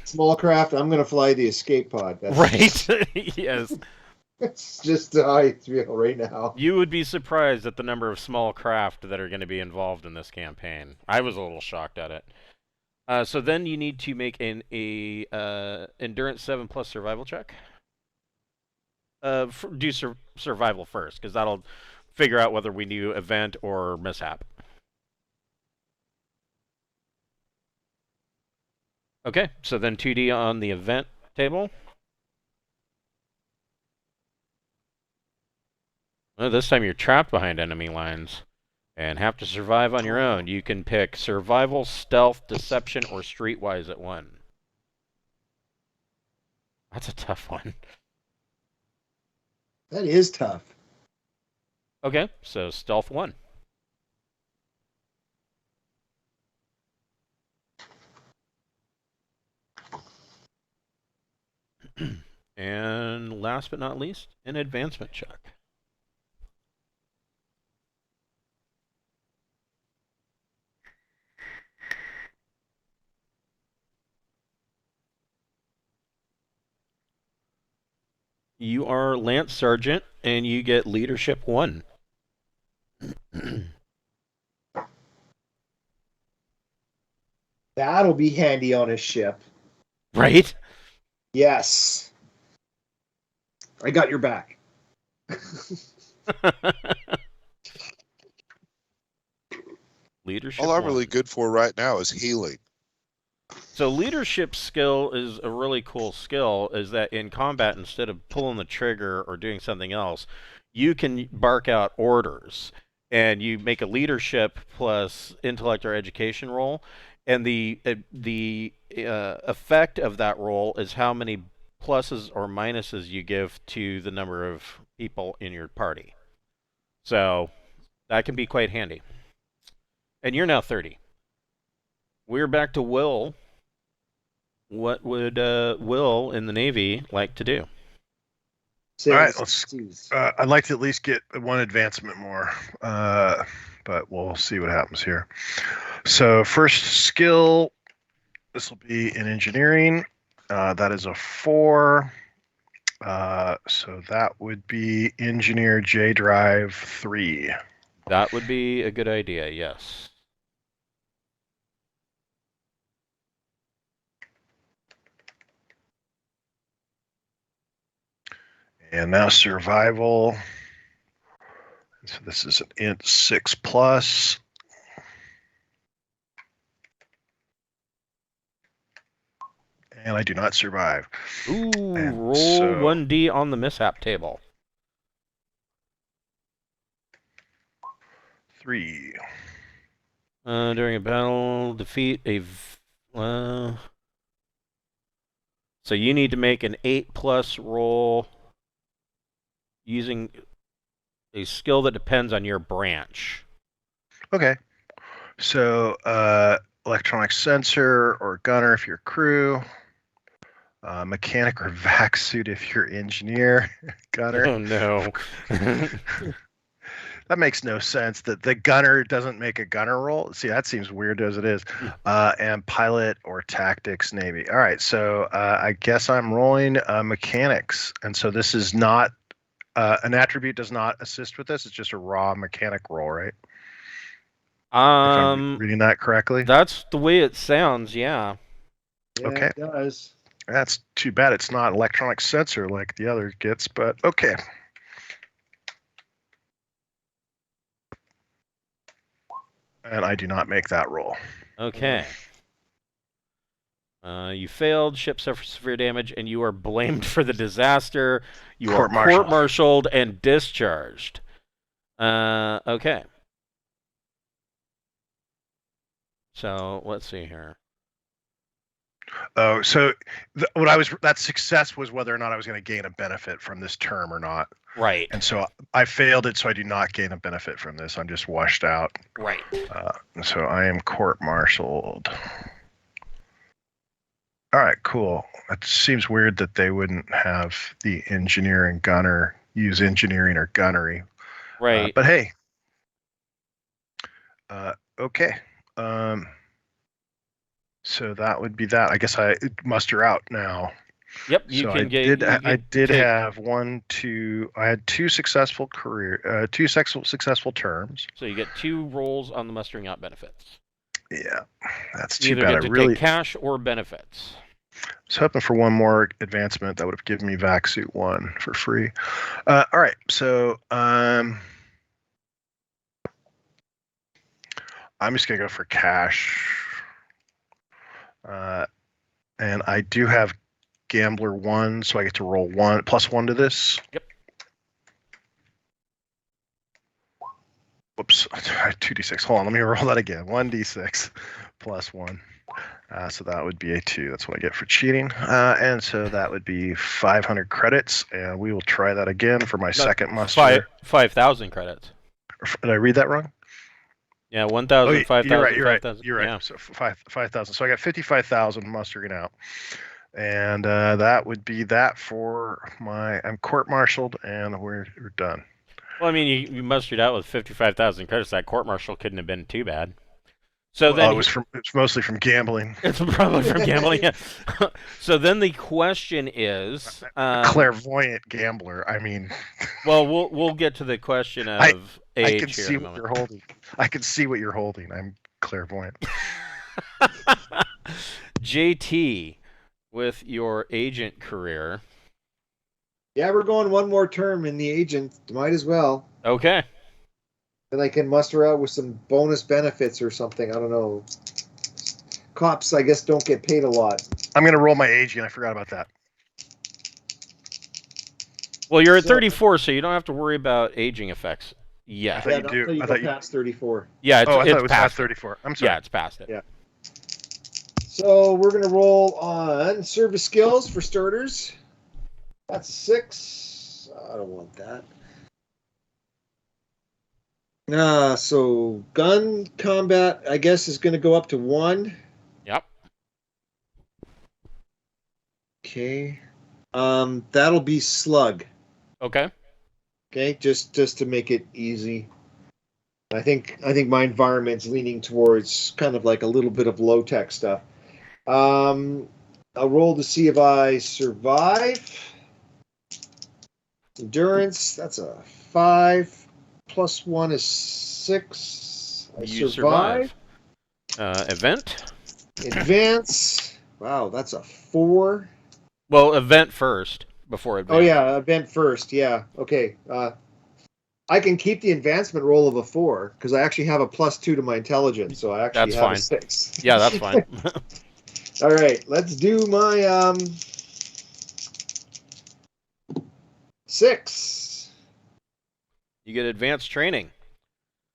small craft. I'm going to fly the escape pod. That's Right? Yes. It's just how I feel right now. You would be surprised at the number of small craft that are going to be involved in this campaign. I was a little shocked at it. So then you need to make an endurance 7 plus survival check. Do survival first, because that'll figure out whether we do event or mishap. Okay, so then 2D on the event table. Well, this time you're trapped behind enemy lines and have to survive on your own. You can pick survival, stealth, deception, or streetwise at 1. That's a tough one. That is tough. Okay, so stealth 1. And last but not least, an advancement check. You are Lance Sergeant, and you get Leadership 1. That'll be handy on a ship. Right? Yes. I got your back. Leadership All I'm 1. really good for right now is healing. So leadership skill is a really cool skill, is that in combat, instead of pulling the trigger or doing something else, you can bark out orders. And you make a leadership plus intellect or education roll. And the effect of that roll is how many pluses or minuses you give to the number of people in your party. So that can be quite handy. And you're now 30. We're back to Will. What would Will in the Navy like to do? All right, I'd like to at least get 1 advancement more, but we'll see what happens here. So first skill, this will be in engineering. That is a 4. So that would be engineer J drive 3. That would be a good idea, yes. And now survival. So this is an int 6 plus. And I do not survive. Ooh, and roll so, 1d on the mishap table. 3. During a battle, defeat a. So you need to make an 8+ roll using a skill that depends on your branch. Okay. So, electronic sensor or gunner if you're crew. Mechanic or vac suit if you're engineer. Gunner. Oh no. That makes no sense. That the gunner doesn't make a gunner roll. See, that seems weird as it is. And pilot or tactics Navy. All right, so I guess I'm rolling mechanics, and so this is not an attribute. Does not assist with this. It's just a raw mechanic roll, right? If I'm reading that correctly. That's the way it sounds. Yeah. Okay. It does. That's too bad. It's not electronic sensor like the other gets, but okay. And I do not make that roll. Okay. You failed. Ship suffers severe damage, and you are blamed for the disaster. You are court-martialed and discharged. Okay. So let's see here. Oh, so that success was whether or not I was going to gain a benefit from this term or not. Right. And so I failed it, so I do not gain a benefit from this. I'm just washed out. Right. So I am court-martialed. All right, cool. It seems weird that they wouldn't have the engineer and gunner use engineering or gunnery. Right. But hey. Okay. So that would be that. I guess I muster out now. Yep, you so can get. I did have I had two successful successful terms. So you get 2 rolls on the mustering out benefits. Yeah, that's too Either bad. Get to take cash or benefits. I was hoping for one more advancement that would have given me Vac Suit 1 for free. All right, so I'm just gonna go for cash. And I do have Gambler 1, so I get to roll +1 to this. Yep. Whoops, 2d6. Hold on, let me roll that again. 1d6 +1. So that would be a 2. That's what I get for cheating. And so that would be 500 credits, and we will try that again for my second muster. 5,000 credits. Did I read that wrong? Yeah, 1,000, 5,000. You're right. 5,000. You're right. Yeah. So 5,000. So I got 55,000 mustering out, and that would be that for I'm court-martialed, and we're done. Well, I mean, you mustered out with 55,000 credits. That court-martial couldn't have been too bad. So then it's mostly from gambling. It's probably from gambling. Yeah. So then the question is, clairvoyant gambler. I mean, well, we'll get to the question of age. I can see what you're holding. I can see what you're holding. I'm clairvoyant. JT, with your agent career. Yeah, we're going one more term in the agent. Might as well. Okay. Then I can muster out with some bonus benefits or something. I don't know. Cops, I guess, don't get paid a lot. I'm going to roll my aging. I forgot about that. Well, you're at 34, so you don't have to worry about aging effects yet. I thought you do. I thought you past 34. Yeah, I thought it was past 34. I'm sorry. Yeah, it's past it. Yeah. So we're going to roll on service skills for starters. That's a 6. I don't want that. So gun combat, I guess, is going to go up to 1. Yep. Okay. That'll be slug. Okay. Okay, just to make it easy. I think my environment's leaning towards kind of like a little bit of low tech stuff. I'll roll to see if I survive. Endurance, that's a 5. +1 is 6. You survive. Event? Advance. Wow, that's a 4. Well, event first before advance. Oh, yeah, event first. Yeah, okay. I can keep the advancement roll of a 4 because I actually have a +2 to my intelligence, so I actually have a 6. Yeah, that's fine. All right, let's do my 6. You get advanced training.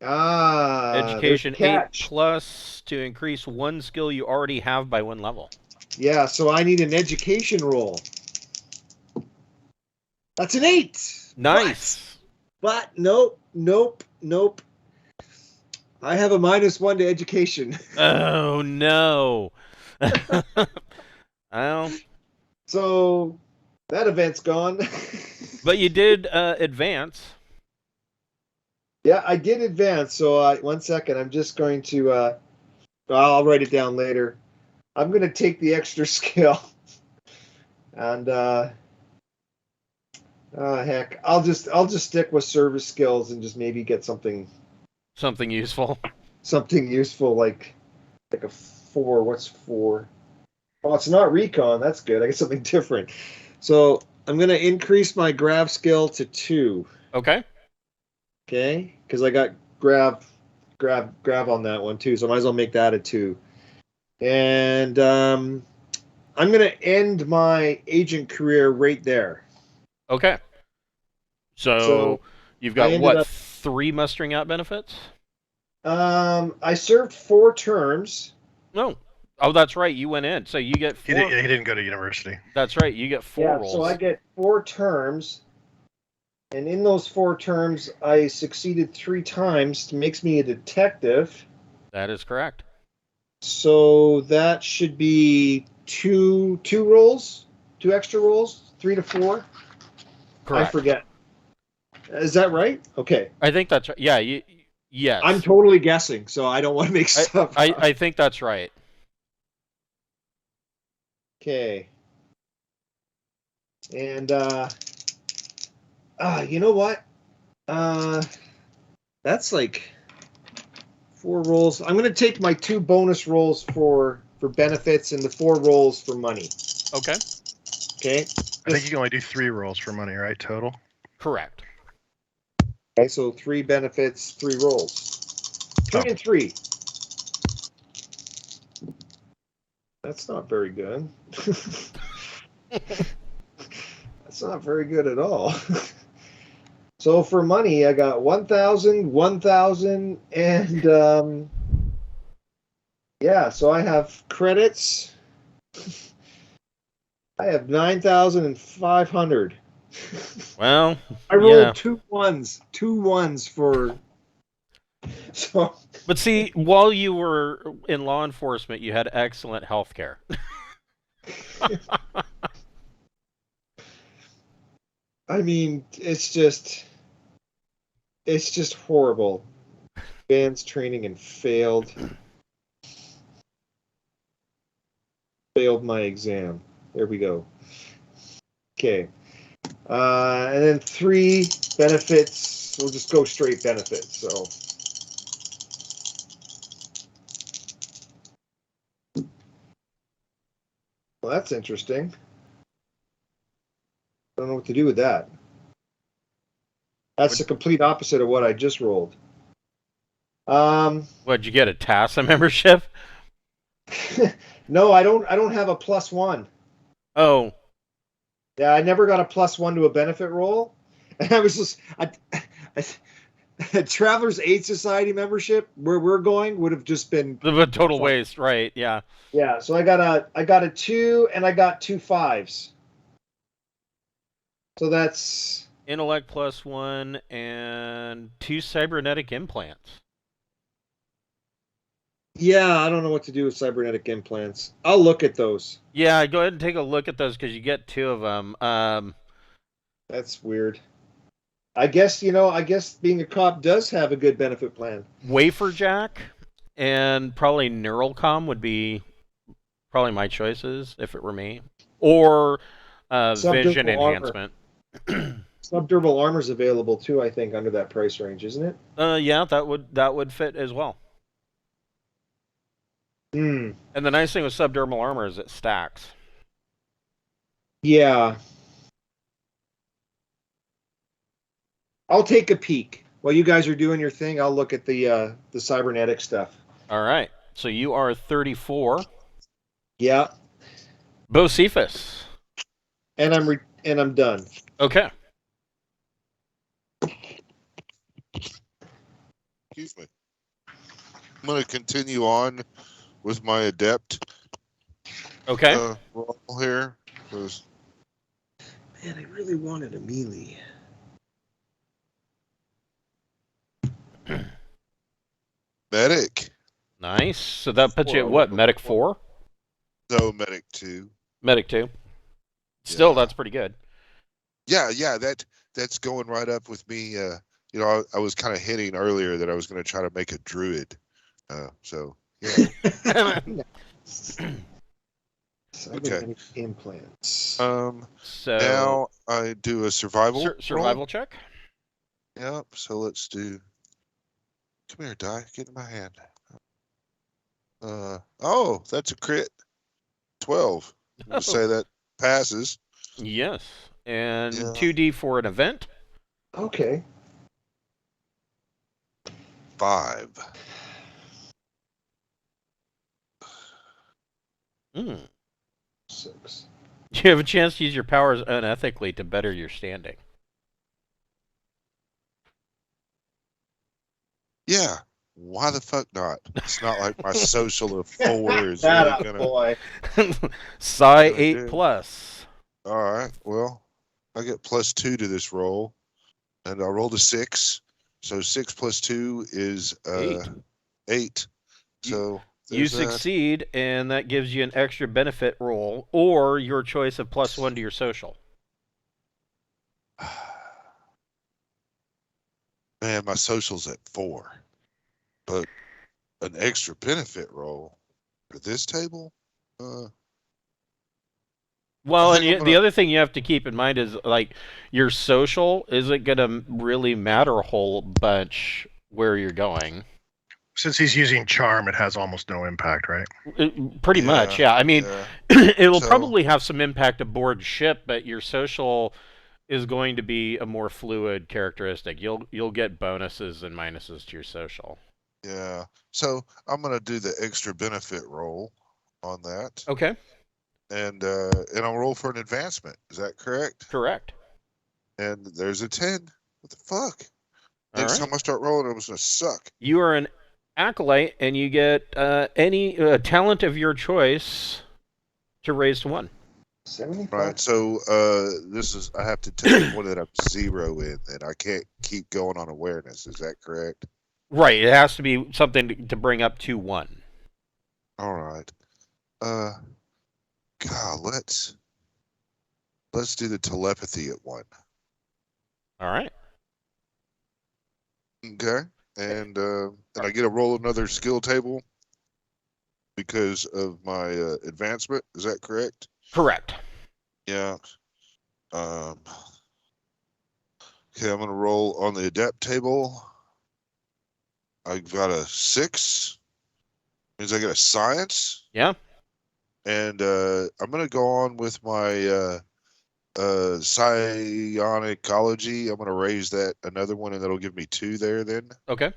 Education there's a 8 catch. plus to increase one skill you already have by 1 level. Yeah, so I need an education roll. That's an 8. Nice. But nope. I have a -1 to education. Oh no. Well, so that event's gone. but you did advance. Yeah, I did advance. So 1 second. I'm just going to. I'll write it down later. I'm going to take the extra skill, and heck, I'll just stick with service skills and just maybe get something useful. Something useful like a 4. What's 4? Oh, it's not recon. That's good. I get something different. So I'm going to increase my grav skill to 2. Okay. Okay, because I got grav on that one too, so I might as well make that a 2. And I'm going to end my agent career right there. Okay. So you've got what, 3 mustering out benefits? I served 4 terms. No. Oh, that's right. You went in, so you get 4. He didn't go to university. That's right. You get 4 rolls. So I get 4 terms. And in those 4 terms, I succeeded 3 times. It makes me a detective. That is correct. So that should be 2 rolls, 2 extra rolls, 3 to 4. Correct. I forget. Is that right? Okay. I think that's right. Yeah. Yes. I'm totally guessing, so I don't want to make stuff. I think that's right. Okay. And you know what? That's like 4 rolls. I'm going to take my 2 bonus rolls for benefits and the 4 rolls for money. Okay. Okay. I think you can only do 3 rolls for money, right? Total. Correct. Okay, so 3 benefits, 3 rolls. 3 and 3. That's not very good. That's not very good at all. So for money, I got 1,000, 1,000, and yeah. So I have credits. I have 9,500. Well, I rolled 2 ones for. So. But see, while you were in law enforcement, you had excellent health care. I mean, it's just horrible. Advanced training and failed my exam. There we go. Okay. And then 3 benefits. We'll just go straight benefits. So. Well, that's interesting. I don't know what to do with that. That's the complete opposite of what I just rolled. What'd you get, a TASA membership? No, I don't have a +1. Oh. Yeah, I never got a +1 to a benefit roll. And I was just a Travelers Aid Society membership where we're going would have just been The total waste, right? Yeah. Yeah, so I got a 2 and I got 2 5s. So that's intellect +1 and 2 cybernetic implants. Yeah, I don't know what to do with cybernetic implants. I'll look at those. Yeah, go ahead and take a look at those because you get 2 of them. That's weird. I guess being a cop does have a good benefit plan. Waferjack and probably Neuralcom would be probably my choices if it were me. Or vision enhancement. Subdurable armor's available too, I think, under that price range, isn't it? Yeah, that would fit as well. And the nice thing with subdermal armor is it stacks. Yeah. I'll take a peek. While you guys are doing your thing, I'll look at the cybernetic stuff. All right. So you are 34. Yeah. Bocephus. And I'm done. Okay. Excuse me. I'm going to continue on with my adept. Okay. Roll here. Man, I really wanted a melee. Medic. Nice. So that puts you at what? Medic 4? No, medic 2. Medic 2. Still, Yeah. that's pretty good. Yeah. That's going right up with me. You know, I was kind of hinting earlier that I was going to try to make a druid. So, yeah. Okay. Implants. So Now I do a survival. survival roll. check. Yep. So let's do. Come here, die. Get in my hand. Oh, that's a crit. 12. I'm gonna say that passes. Yes. And Yeah. 2D for an event. Okay. 5. Mm. 6. You have a chance to use your powers unethically to better your standing. Yeah. Why the fuck not? It's not like my social of 4 is That really gonna. boy. Psi Gonna 8 do. plus. All right. Well, I get +2 to this roll, and I rolled a 6. So 6 plus 2 is 8. So You there's that. succeed, and that gives you an extra benefit roll, or your choice of +1 to your social. Man, my social's at 4, but an extra benefit roll for this table. Well, I and think I'm the gonna- other thing you have to keep in mind is, like, your social isn't going to really matter a whole bunch where you're going. Since he's using charm, it has almost no impact, right? Pretty much, yeah. I mean, yeah. it'll So- probably have some impact aboard ship, but your social is going to be a more fluid characteristic. You'll get bonuses and minuses to your social. Yeah. So I'm gonna do the extra benefit roll on that, Okay, and I'll roll for an advancement. Is that correct? correct. And there's a 10. What the fuck? All Next right. time I start rolling, it was gonna suck. You are an acolyte, and you get any talent of your choice to raise to 1. 75. Right. So this is I have to take one that I'm 0 in, and I can't keep going on awareness. Is that correct? Right. It has to be something to bring up to 1. All right. God, let's do the telepathy at 1. All right. Okay. And I get to roll another skill table because of my advancement. Is that correct? Correct. Yeah. Okay, I'm gonna roll on the adept table. I've got a 6. Means I get a science. Yeah. And I'm gonna go on with my psionicology. I'm gonna raise that another one, and that'll give me 2 there then. Okay.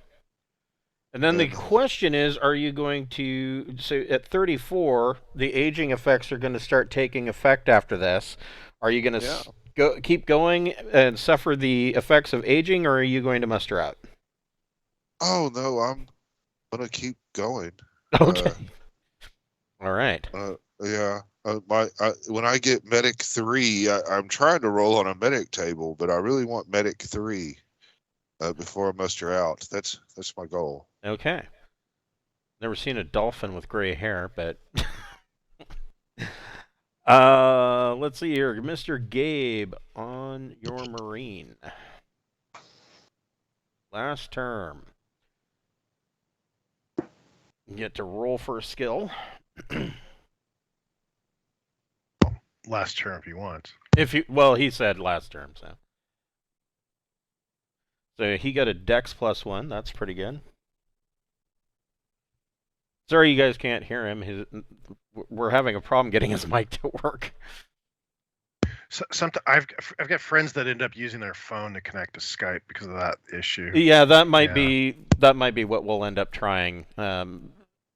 And then the And- question is, are you going to, so at 34, the aging effects are going to start taking effect after this. Are you going to keep going and suffer the effects of aging, or are you going to muster out? Oh no, I'm gonna keep going. Okay. All right. Yeah. When I get medic 3, I'm trying to roll on a medic table, but I really want medic 3 before I muster out. That's my goal. Okay. Never seen a dolphin with gray hair, but let's see here, Mr. Gabe on your marine. Last term. You get to roll for a skill. Last turn if he wants. Well, he said last term, so. So he got a Dex +1. That's pretty good. Sorry, you guys can't hear him. We're having a problem getting his mic to work. So, I've got friends that end up using their phone to connect to Skype because of that issue. Yeah, that might be what we'll end up trying.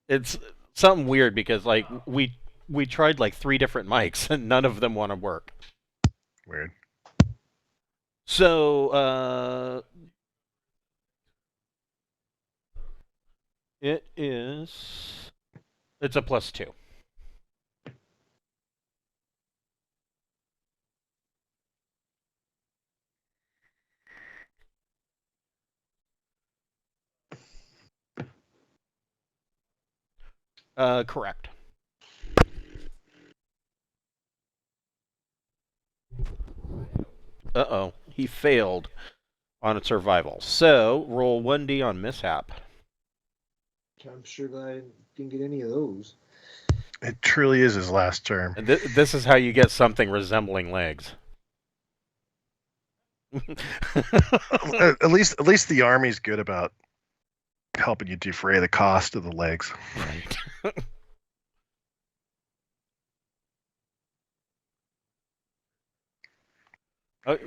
It's something weird because like we tried like 3 different mics and none of them want to work. Weird. So It is. It's a +2. Correct. Uh-oh. He failed on a survival. So, roll 1d on mishap. I'm sure that I didn't get any of those. It truly is his last term. And this is how you get something resembling legs. At least the army's good about helping you defray the cost of the legs. Right.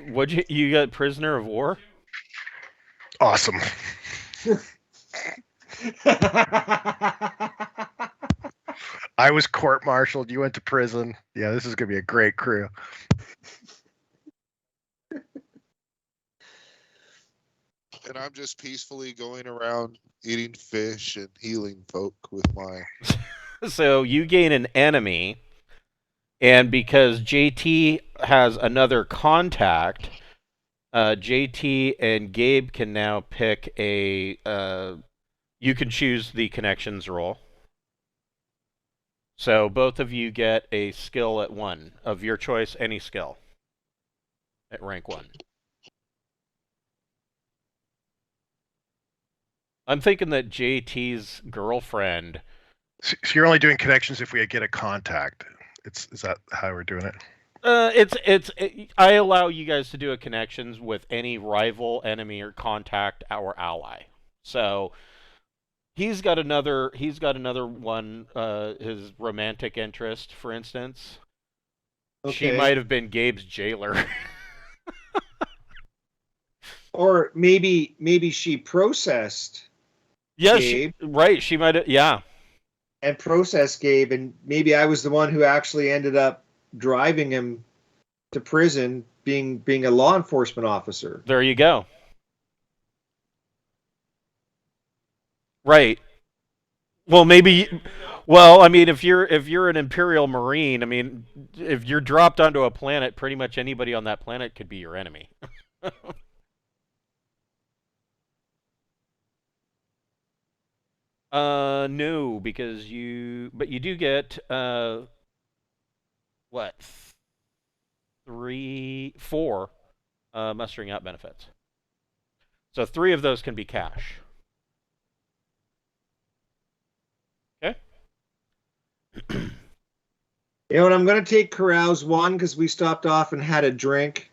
What'd you got? Prisoner of war? Awesome. I was court-martialed. You went to prison. Yeah, this is gonna be a great crew. And I'm just peacefully going around eating fish and healing folk with my. So you gain an enemy, and because JT has another contact, JT and Gabe can now pick a. You can choose the connections roll. So both of you get a skill at 1 of your choice, any skill at rank 1. I'm thinking that JT's girlfriend. So you're only doing connections if we get a contact. Is that how we're doing it? I allow you guys to do a connections with any rival, enemy, or contact or ally. So he's got another one. His romantic interest, for instance. Okay. She might have been Gabe's jailer. Or maybe she processed. Yeah, Gabe, she might have. Yeah. And processed Gabe, and maybe I was the one who actually ended up driving him to prison, being a law enforcement officer. There you go. Right. Well, maybe. Well, I mean, if you're an Imperial Marine, I mean, if you're dropped onto a planet, pretty much anybody on that planet could be your enemy. No, because you do get what? 4 mustering out benefits. So 3 of those can be cash. Okay. You know what? I'm going to take Carouse 1 because we stopped off and had a drink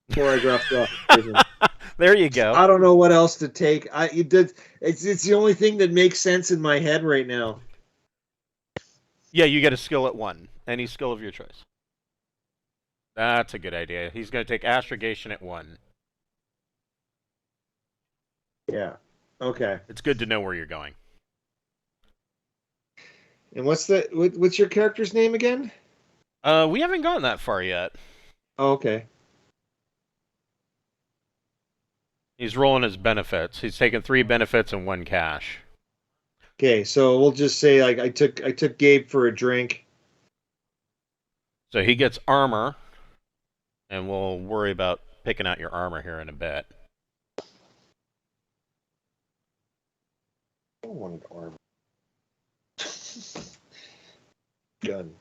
before I dropped off. There you go. I don't know what else to take. It's the only thing that makes sense in my head right now. Yeah, you get a skill at 1. Any skill of your choice. That's a good idea. He's going to take astrogation at 1. Yeah. Okay. It's good to know where you're going. And what's your character's name again? We haven't gotten that far yet. Oh, okay. He's rolling his benefits. He's taking 3 benefits and 1 cash. Okay, so we'll just say like I took Gabe for a drink. So he gets armor, and we'll worry about picking out your armor here in a bit. I wanted armor. Gun.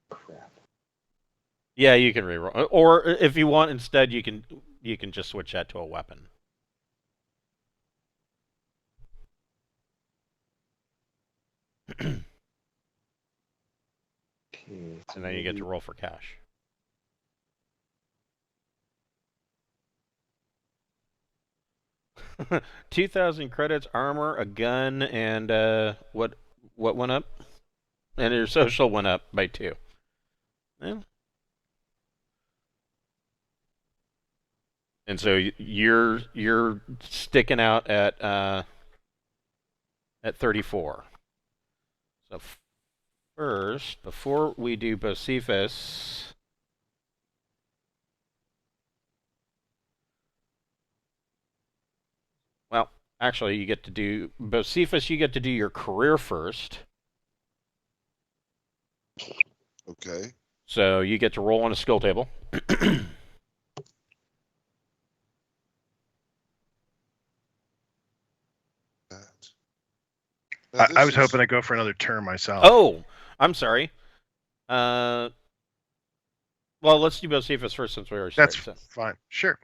Crap. Yeah, you can reroll, or if you want, instead you can just switch that to a weapon. Okay, And then you get to roll for cash. $2,000 credits, armor, a gun, and what went up? And your social went up by 2. Yeah. And so you're sticking out at 34. So first, before we do Bocephus, well, Actually, you get to do Bocephus. You get to do your career first. Okay. So you get to roll on a skill table. That. Now, I was hoping to go for another turn myself. Oh, I'm sorry. Well, let's do Bocephus first since we already started. That's fine. Sure.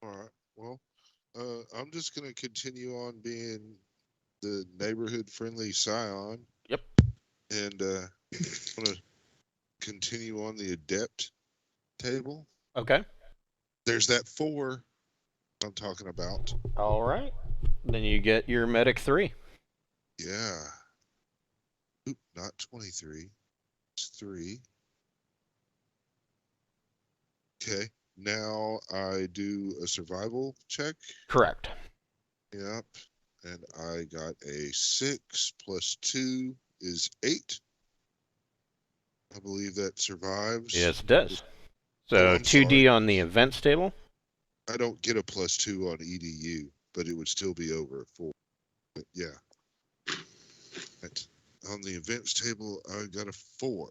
All right. Well, I'm just going to continue on being the neighborhood-friendly scion. Yep. And I'm going to continue on the adept table. Okay. There's that 4 I'm talking about. All right. Then you get your medic 3. Yeah. Oop, not 23. It's 3. Okay. Now I do a survival check. Correct. Yep. And I got a 6 plus 2 is 8. I believe that survives. Yes, it does. So 2D on the events table. I don't get a plus 2 on EDU, but it would still be over 4. But yeah. Right. On the events table, I got a 4.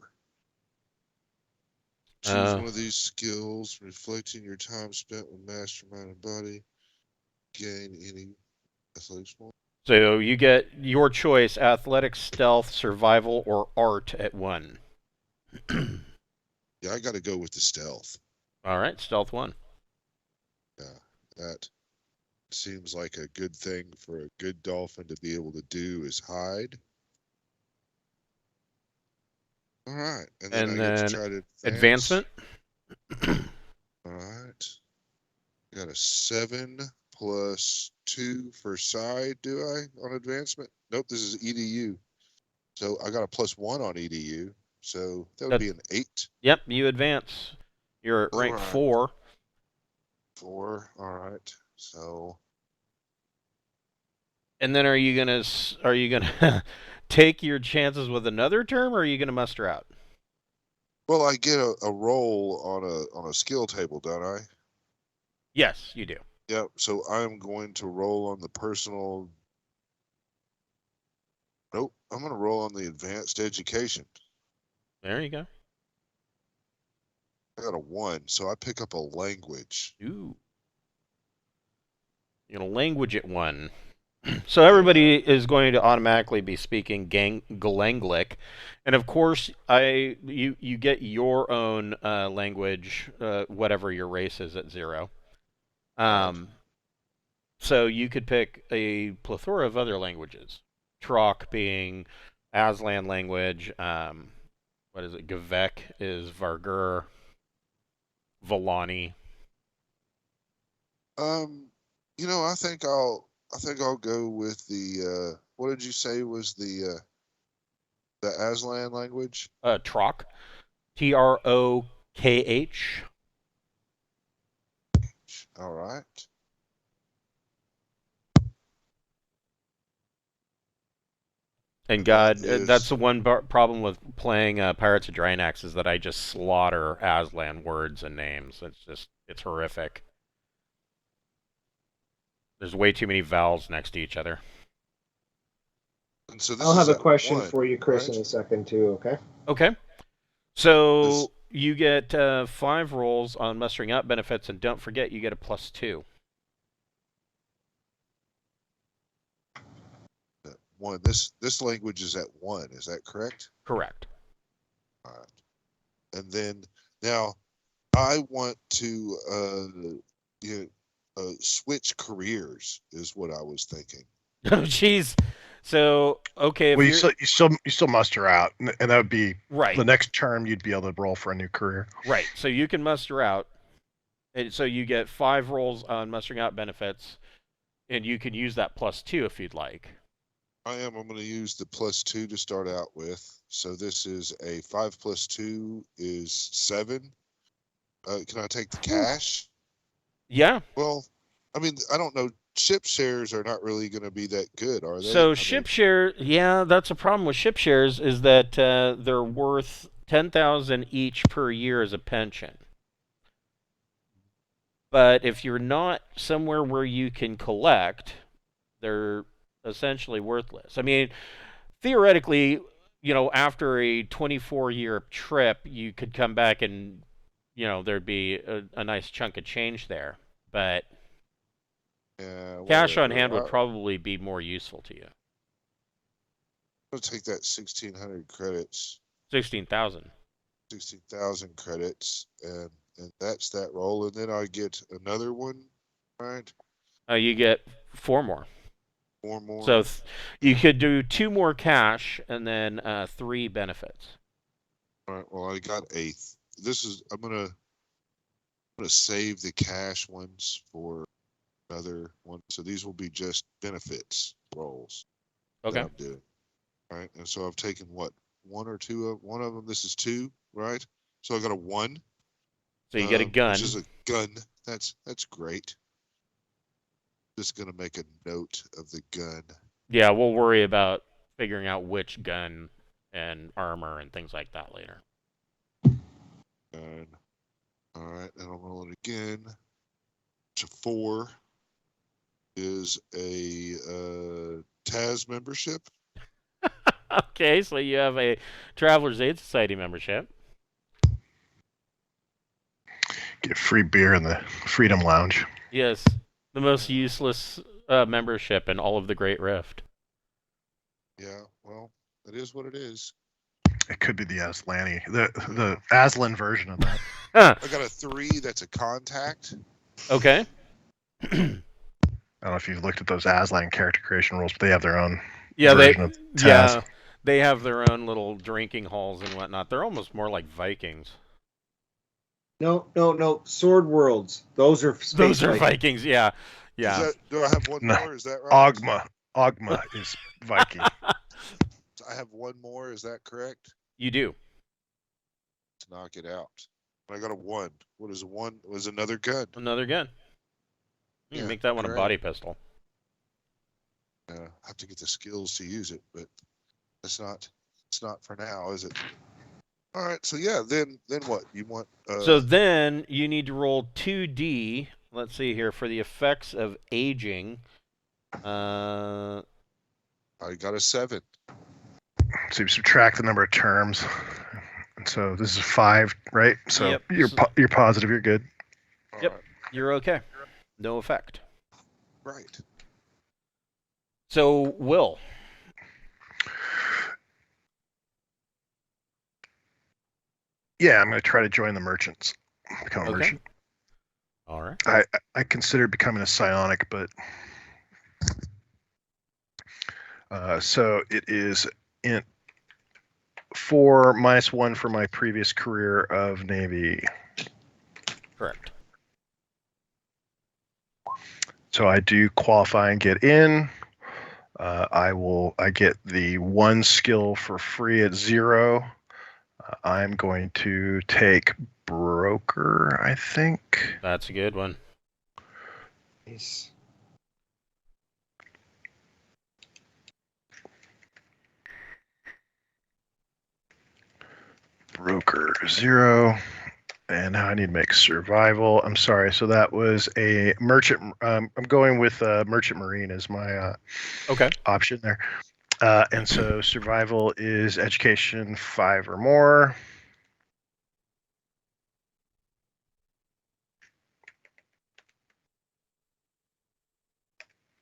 Choose one of these skills, reflecting your time spent with mastermind and body. Gain any athletics point. So you get your choice: athletics, stealth, survival, or art at 1. Yeah, I got to go with the stealth. All right, stealth 1. Yeah, that seems like a good thing for a good dolphin to be able to do is hide. All right, and then I get to try to advancement. All right, I got a 7 plus 2 for side. Do I on advancement? Nope, this is EDU. So I got a plus 1 on EDU. So that would be an 8. Yep, you advance. You're at rank 4. 4. All right. So. And then are you gonna take your chances with another term, or are you gonna muster out? Well, I get a roll on a skill table, don't I? Yes, you do. Yep. So I'm going to roll on the personal. Nope. I'm going to roll on the advanced education. There you go. I got a 1, so I pick up a language. Ooh. You're gonna language at 1. So everybody is going to automatically be speaking Galanglic, and of course, you get your own language, whatever your race is at 0. So you could pick a plethora of other languages. Troc being Aslan language. What is it? Gavek is Vargur. Volani. I think I'll go with the what did you say was the Aslan language? Troc. Trokh. All right. And God, that's the one problem with playing Pirates of Drinax is that I just slaughter Aslan words and names. It's horrific. There's way too many vowels next to each other. And so I'll have a question for you, Chris, in a second too. Okay. Okay. So you get 5 rolls on mustering up benefits, and don't forget you get a plus 2. 1. This language is at 1. Is that correct? Correct. All right. And then now I want to switch careers is what I was thinking. Oh, jeez. So okay. Well, you still muster out, and that would be right. The next term you'd be able to roll for a new career. Right. So you can muster out, and so you get 5 rolls on mustering out benefits, and you can use that plus 2 if you'd like. I'm going to use the plus 2 to start out with. So this is a 5 plus 2 is 7. Can I take the cash? Yeah. Well, I mean, I don't know. Ship shares are not really going to be that good, are they? So share, yeah, that's a problem with ship shares is that they're worth 10,000 each per year as a pension. But if you're not somewhere where you can collect, they're essentially worthless. I mean, theoretically, after a 24-year trip, you could come back and, there'd be a nice chunk of change there. But Yeah, cash on whatever. hand would probably be more useful to you. I'm gonna take that 1,600 credits, 16,000. 16,000 credits, and that's that roll, and then I get another one, right? You get 4 more. 4 more. So you could do 2 more cash and then 3 benefits. All right. Well, I got 8. I'm gonna save the cash ones for another one. So these will be just benefits rolls. Okay. That I'm doing. All right. And so I've taken what, 1 or 2 of one of them. This is 2, right? So I got a 1. So you get a gun. Which is a gun. That's great. Just gonna make a note of the gun. Yeah, we'll worry about figuring out which gun and armor and things like that later. Gun. All right, and I'll roll it again. So 4 is a Taz membership. Okay, so you have a Traveler's Aid Society membership. Get free beer in the Freedom Lounge. Yes, the most useless membership in all of the Great Rift. Yeah, well, it is what it is. It could be the Aslani, the Aslan version of that. Huh. I got a 3 that's a contact. Okay. I don't know if you've looked at those Aslan character creation rules, but they have their own Yeah, version of Taz. they have their own little drinking halls and whatnot. They're almost more like Vikings. No. Sword Worlds. Those are space Those are Vikings. Vikings. Yeah. Yeah. Do I have one No. more? Is that right? Ogma is Viking. I have one more. Is that correct? You do. Let's knock it out. I got a 1. What is a 1? Was another gun. Another gun. You can make that one a body pistol. I have to get the skills to use it, but it's not for now, is it? All right, so yeah, then what? You want So then you need to roll 2d. Let's see here for the effects of aging. I got a 7. So you subtract the number of terms. And so this is 5, right? So Yep. you're positive, you're good. Yep. All right. You're okay. No effect. Right. So, Will. Yeah, I'm going to try to join the merchants. Become a Okay. merchant. All right. I considered becoming a psionic, but so it is int 4 -1 for my previous career of Navy. Correct. So I do qualify and get in. I get the 1 skill for free at 0. I'm going to take broker, I think. That's a good one. Nice. Broker 0. And now I need to make survival. I'm sorry. So that was a merchant. I'm going with merchant marine as my Okay. option there. And so survival is education 5 or more.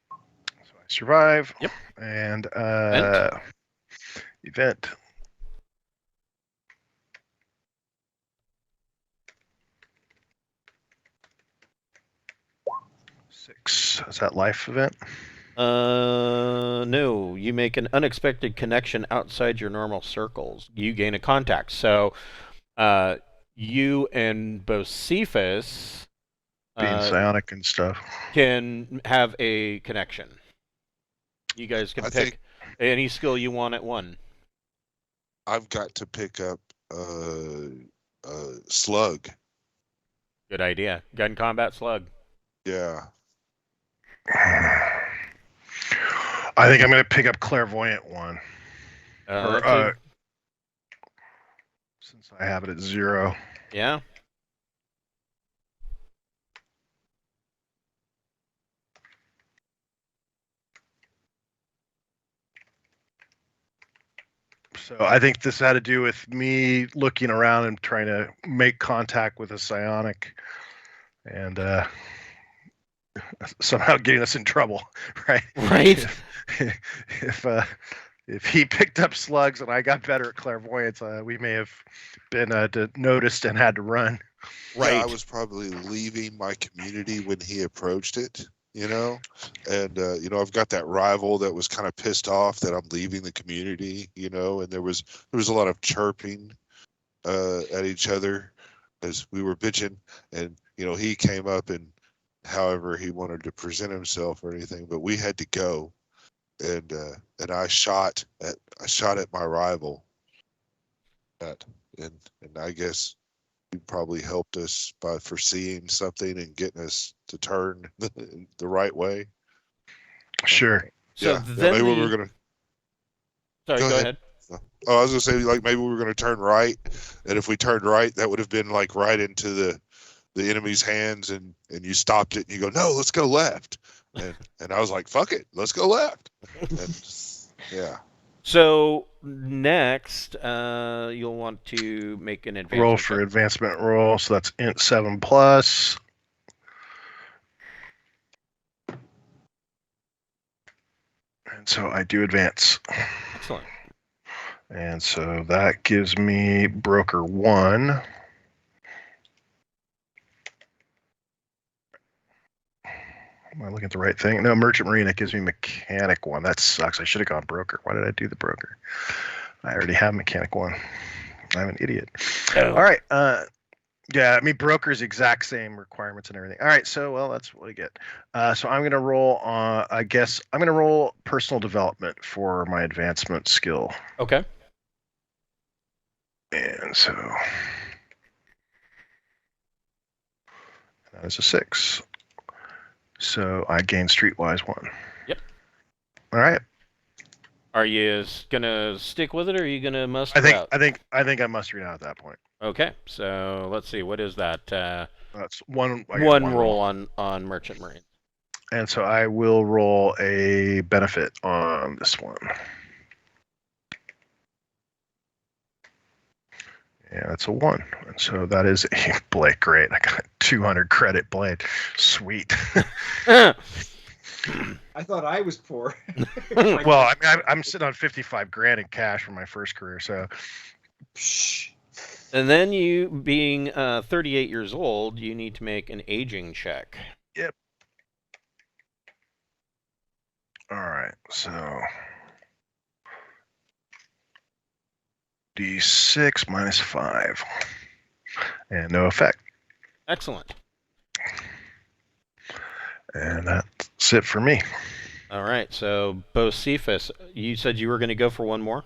So I survive. Yep. And event. Six. Is that life event? No. You make an unexpected connection outside your normal circles. You gain a contact. So, you and Bocephus Being psionic and stuff. can have a connection. You guys can pick any skill you want at 1. I've got to pick up slug. Good idea. Gun combat slug. Yeah. I think I'm going to pick up clairvoyant 1. Since I have it at 0. Yeah. So I think this had to do with me looking around and trying to make contact with a psionic, and somehow getting us in trouble, right? Right. If he picked up slugs and I got better at clairvoyance, we may have been noticed and had to run. Right. Yeah, I was probably leaving my community when he approached it, and I've got that rival that was kind of pissed off that I'm leaving the community, and there was a lot of chirping at each other as we were bitching, and he came up and however he wanted to present himself or anything, but we had to go, and I shot at my rival, and I guess he probably helped us by foreseeing something and getting us to turn the right way. Sure. So yeah, then maybe we were gonna. Sorry, go ahead. Oh, I was gonna say, like, maybe we were gonna turn right, and if we turned right, that would have been like right into the enemy's hands, and you stopped it, and you go, no, let's go left, and I was like, fuck it, let's go left, and yeah. So next, you'll want to make an advancement Roll for advancement roll, so that's int 7+. And so I do advance. Excellent. And so that gives me broker 1. Am I looking at the right thing? No, merchant marine, that gives me mechanic 1. That sucks. I should have gone broker. Why did I do the broker? I already have mechanic 1. I'm an idiot. Oh. All right. Yeah, I mean, broker's exact same requirements and everything. All right, so, well, that's what I get. So I'm going to roll, I guess, I'm going to roll personal development for my advancement skill. Okay. And so that is a 6. So I gain streetwise 1. Yep. All right. Are you gonna stick with it, or are you gonna muster out? I think I'm mustering out at that point. Okay. So let's see. What is that? That's one. One roll on merchant marine. And so I will roll a benefit on this one. Yeah, that's a 1. And so that is a blade. Great. I got 200 credit blade. Sweet. I thought I was poor. Well, I mean, I'm sitting on 55 grand in cash for my first career, so. And then you, being 38 years old, you need to make an aging check. Yep. All right, so D6 minus 5, and no effect. Excellent. And that's it for me. All right, so Bocephus, you said you were going to go for one more?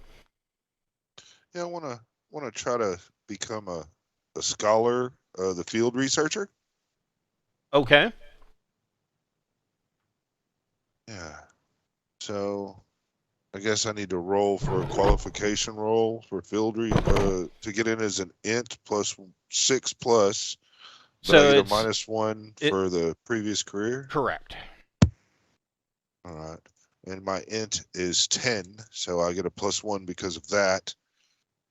Yeah, I want to try to become a scholar, the field researcher. Okay. Yeah. So I guess I need to roll for a qualification roll for field to get in as an int plus 6+. But So I get it's a -1 for the previous career. correct. All right. And my int is 10, so I get a +1 because of that.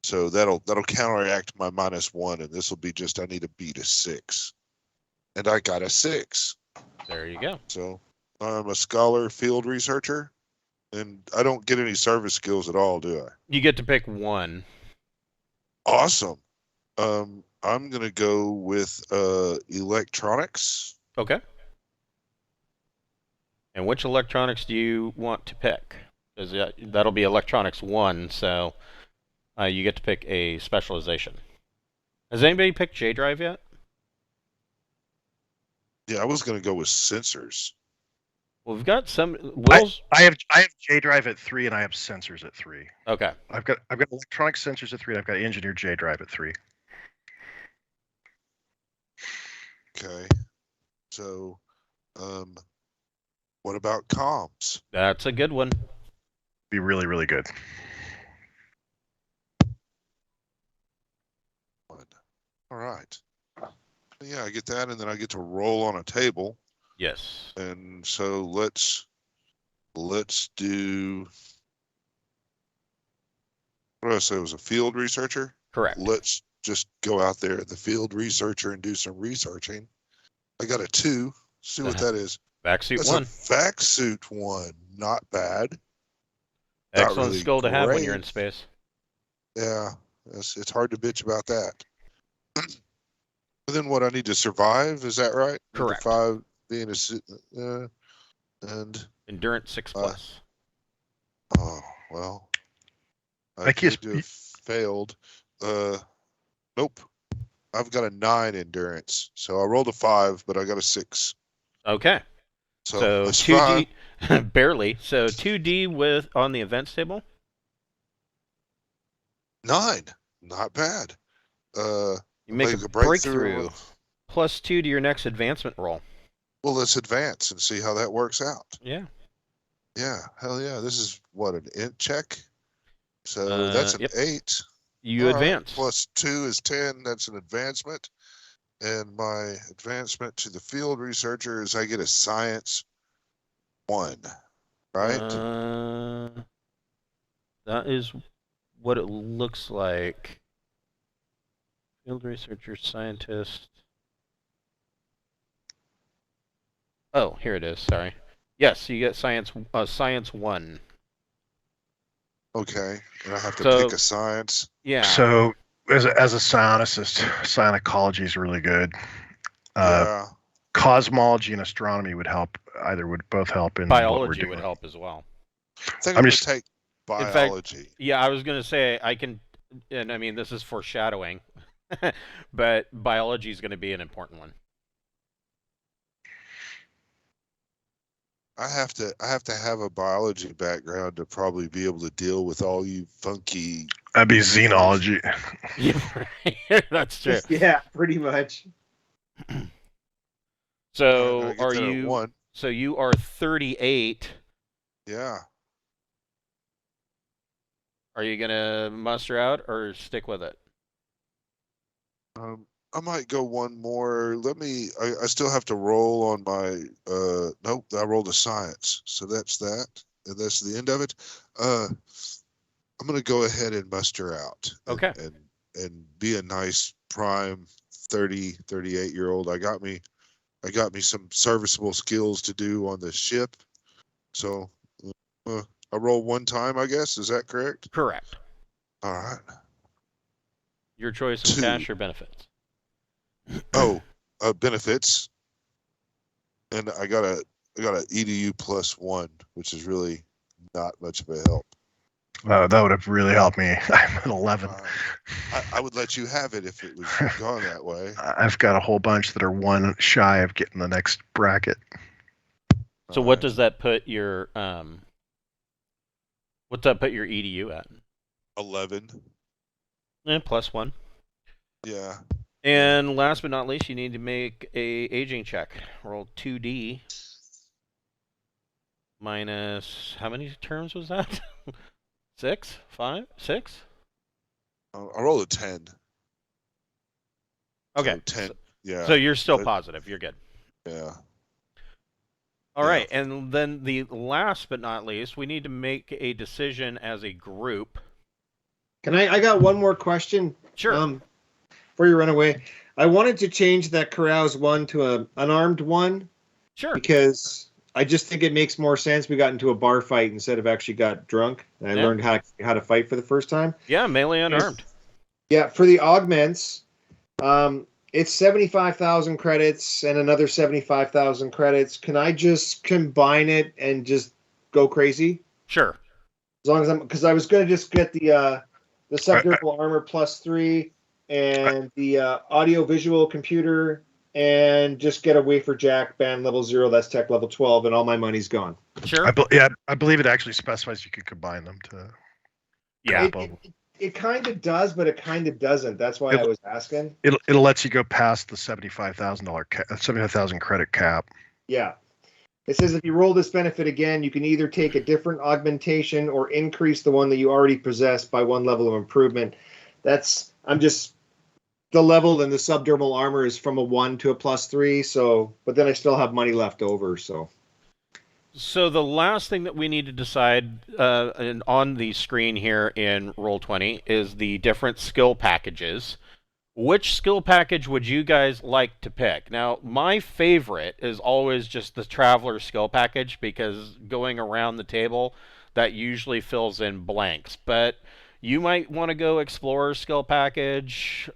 So that'll counteract my -1, and this will be just I need to beat a 6. And I got a 6. There you go. So I'm a scholar field researcher, and I don't get any service skills at all, do I? You get to pick one. Awesome. I'm gonna go with electronics. Okay. And which electronics do you want to pick? Because that'll be electronics 1, so you get to pick a specialization. Has anybody picked J-Drive yet? Yeah, I was gonna go with sensors. Well, we've got some. I have J-Drive at 3, and I have sensors at 3. Okay. I've got electronic sensors at 3, and I've got engineered J-Drive at 3. Okay. So, what about comms? That's a good one. Be really, really good. All right. Yeah, I get that, and then I get to roll on a table. Yes. And so let's do What did I say? It was a field researcher? Correct. Let's just go out there, the field researcher, and do some researching. I got a 2. See what that is. Vac suit That's 1. a vac suit 1. Not bad. Excellent Not really skill to have when great. you're in space. Yeah, it's hard to bitch about that. But then what? I need to survive. Is that right? Correct. 5 being and Endurance 6+. Oh well. I guess to have failed. Nope. I've got a 9 endurance, so I rolled a 5, but I got a 6. Okay. So 2D, barely. So 2D with on the events table. 9, not bad. You make a breakthrough. +2 to your next advancement roll. Well, let's advance and see how that works out. Yeah. Yeah, hell yeah. This is what, an int check? So that's an 8. You advance. Right. +2 is 10. That's an advancement. And my advancement to the field researcher is I get a science 1. Right? That is what it looks like. Field researcher, scientist. Oh, here it is. Sorry. Yes, you get science 1. Okay. And I have to pick a science. Yeah. So as a psionicist, psionic is really good. Yeah. Cosmology and astronomy would help. Would both help in what we're biology doing. would help as well. I think I'm going to take biology. In fact, yeah, I was going to say I can, and I mean this is foreshadowing, but biology is going to be an important one. I have to have a biology background to probably be able to deal with all you funky. That'd be xenology. Yeah, that's true. Yeah, pretty much. So are you? 1. So you are 38. Yeah. Are you gonna muster out or stick with it? I might go one more. I still have to roll on my, nope, I rolled a science. So that's that. And that's the end of it. I'm going to go ahead and muster out. Okay. And be a nice prime 38-year-old. I got me some serviceable skills to do on the ship. So I roll 1 time, I guess. Is that correct? Correct. All right. Your choice of 2. cash or benefits. Oh, benefits. And I got a EDU +1, which is really not much of a help. That would have really helped me. I'm at 11. I would let you have it if it was gone that way. I've got a whole bunch that are 1 shy of getting the next bracket. So what does that put your what's that put your EDU at? 11. +1. Yeah. And last but not least, you need to make a aging check. Roll 2D. Minus, how many terms was that? 6? 5? 6? I rolled a 10. Okay. So 10. Yeah. So you're still positive. You're good. Yeah. All right. And then the last but not least, we need to make a decision as a group. I got one more question. Sure. Before you run away, I wanted to change that carouse 1 to an unarmed 1. Sure. Because I just think it makes more sense. We got into a bar fight instead of actually got drunk. And I learned how to fight for the first time. Yeah, melee unarmed. Yeah, for the augments, it's 75,000 credits and another 75,000 credits. Can I just combine it and just go crazy? Sure. As long as because I was going to just get the subdurable armor +3 and the audio-visual computer and just get a wafer jack band level 0. That's tech level 12, and all my money's gone. Sure. I believe it actually specifies you could combine them to. Yeah. It kind of does, but it kind of doesn't. That's why I was asking. It'll let you go past the $75,000 credit cap. Yeah. It says if you roll this benefit again, you can either take a different augmentation or increase the one that you already possess by 1 level of improvement. The level in the subdermal armor is from a 1 to a +3, but then I still have money left over, so. So the last thing that we need to decide on the screen here in Roll20 is the different skill packages. Which skill package would you guys like to pick? Now, my favorite is always just the Traveler skill package because going around the table, that usually fills in blanks. But you might want to go Explorer skill package,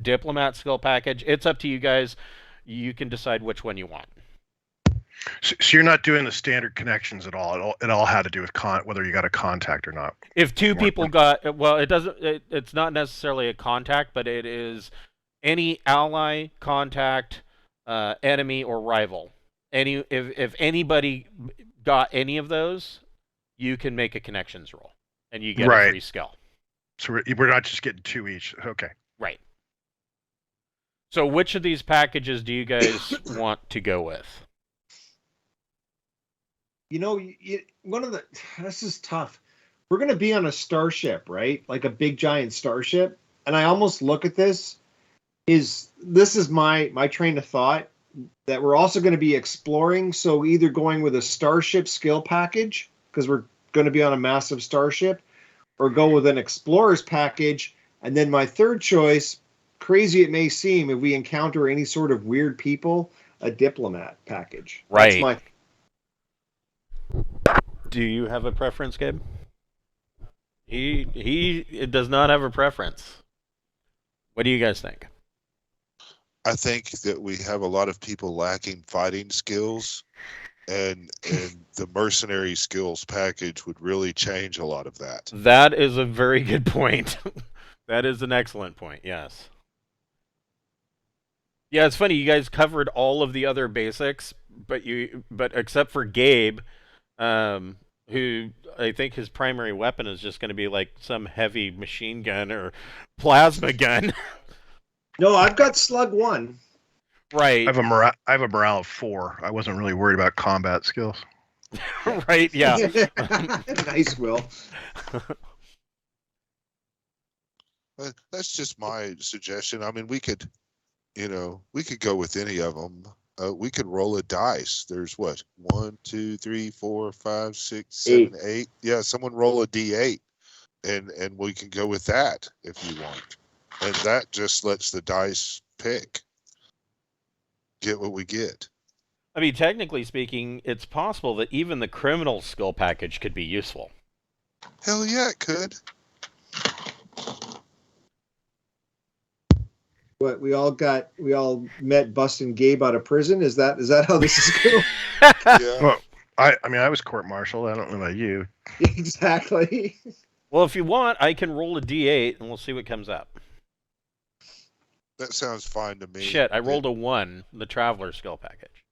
Diplomat skill package. It's up to you guys. You can decide which one you want. So you're not doing the standard connections at all. It all had to do with whether you got a contact or not. If two people got, well, it doesn't. It's not necessarily a contact, but it is any ally, contact, enemy, or rival. If anybody got any of those, you can make a connections roll, and you get a free skill. So we're not just getting 2 each. Okay. Right. So which of these packages do you guys want to go with? This is tough. We're going to be on a starship, right? Like a big giant starship. And I almost look at this is my train of thought that we're also going to be exploring. So either going with a starship skill package, because we're going to be on a massive starship, or go with an explorer's package. And then my third choice, crazy it may seem, if we encounter any sort of weird people, a diplomat package. Right. Do you have a preference, Gabe? He does not have a preference. What do you guys think? I think that we have a lot of people lacking fighting skills, and the mercenary skills package would really change a lot of that. That is a very good point. That is an excellent point, yes. Yeah, it's funny, you guys covered all of the other basics, but except for Gabe, who I think his primary weapon is just going to be like some heavy machine gun or plasma gun. No, I've got slug 1. Right. I have a morale of 4. I wasn't really worried about combat skills. Right, yeah. Nice, Will. That's just my suggestion. I mean, we could go with any of them. We could roll a dice. There's what? 1, 2, 3, 4, 5, 6, 7, 8. Yeah, someone roll a D8, and we can go with that if you want. And that just lets the dice pick. Get what we get. I mean, technically speaking, it's possible that even the criminal skill package could be useful. Hell yeah, it could. What, we all met busting Gabe out of prison? Is that how this is going? Yeah. Well, I was court-martialed. I don't know about you. Exactly. Well, if you want, I can roll a D8 and we'll see what comes up. That sounds fine to me. Shit, I rolled a 1, the Traveler skill package.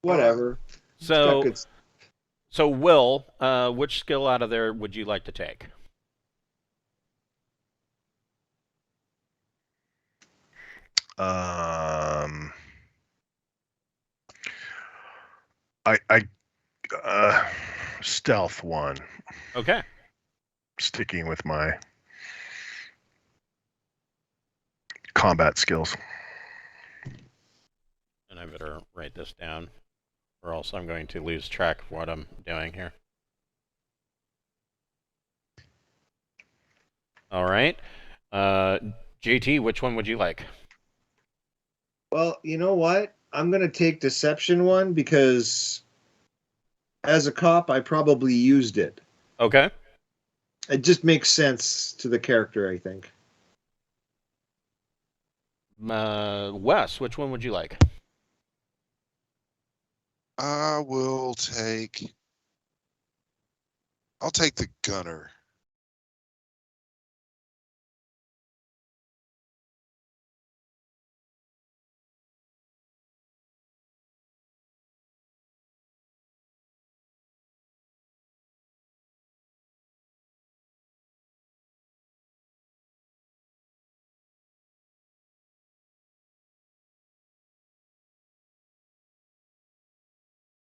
Whatever. So Will, which skill out of there would you like to take? Stealth 1. Okay. Sticking with my combat skills. And I better write this down, or else I'm going to lose track of what I'm doing here. All right. JT, which one would you like? Well, you know what? I'm going to take Deception 1 because as a cop, I probably used it. Okay. It just makes sense to the character, I think. Wes, which one would you like? I'll take the gunner.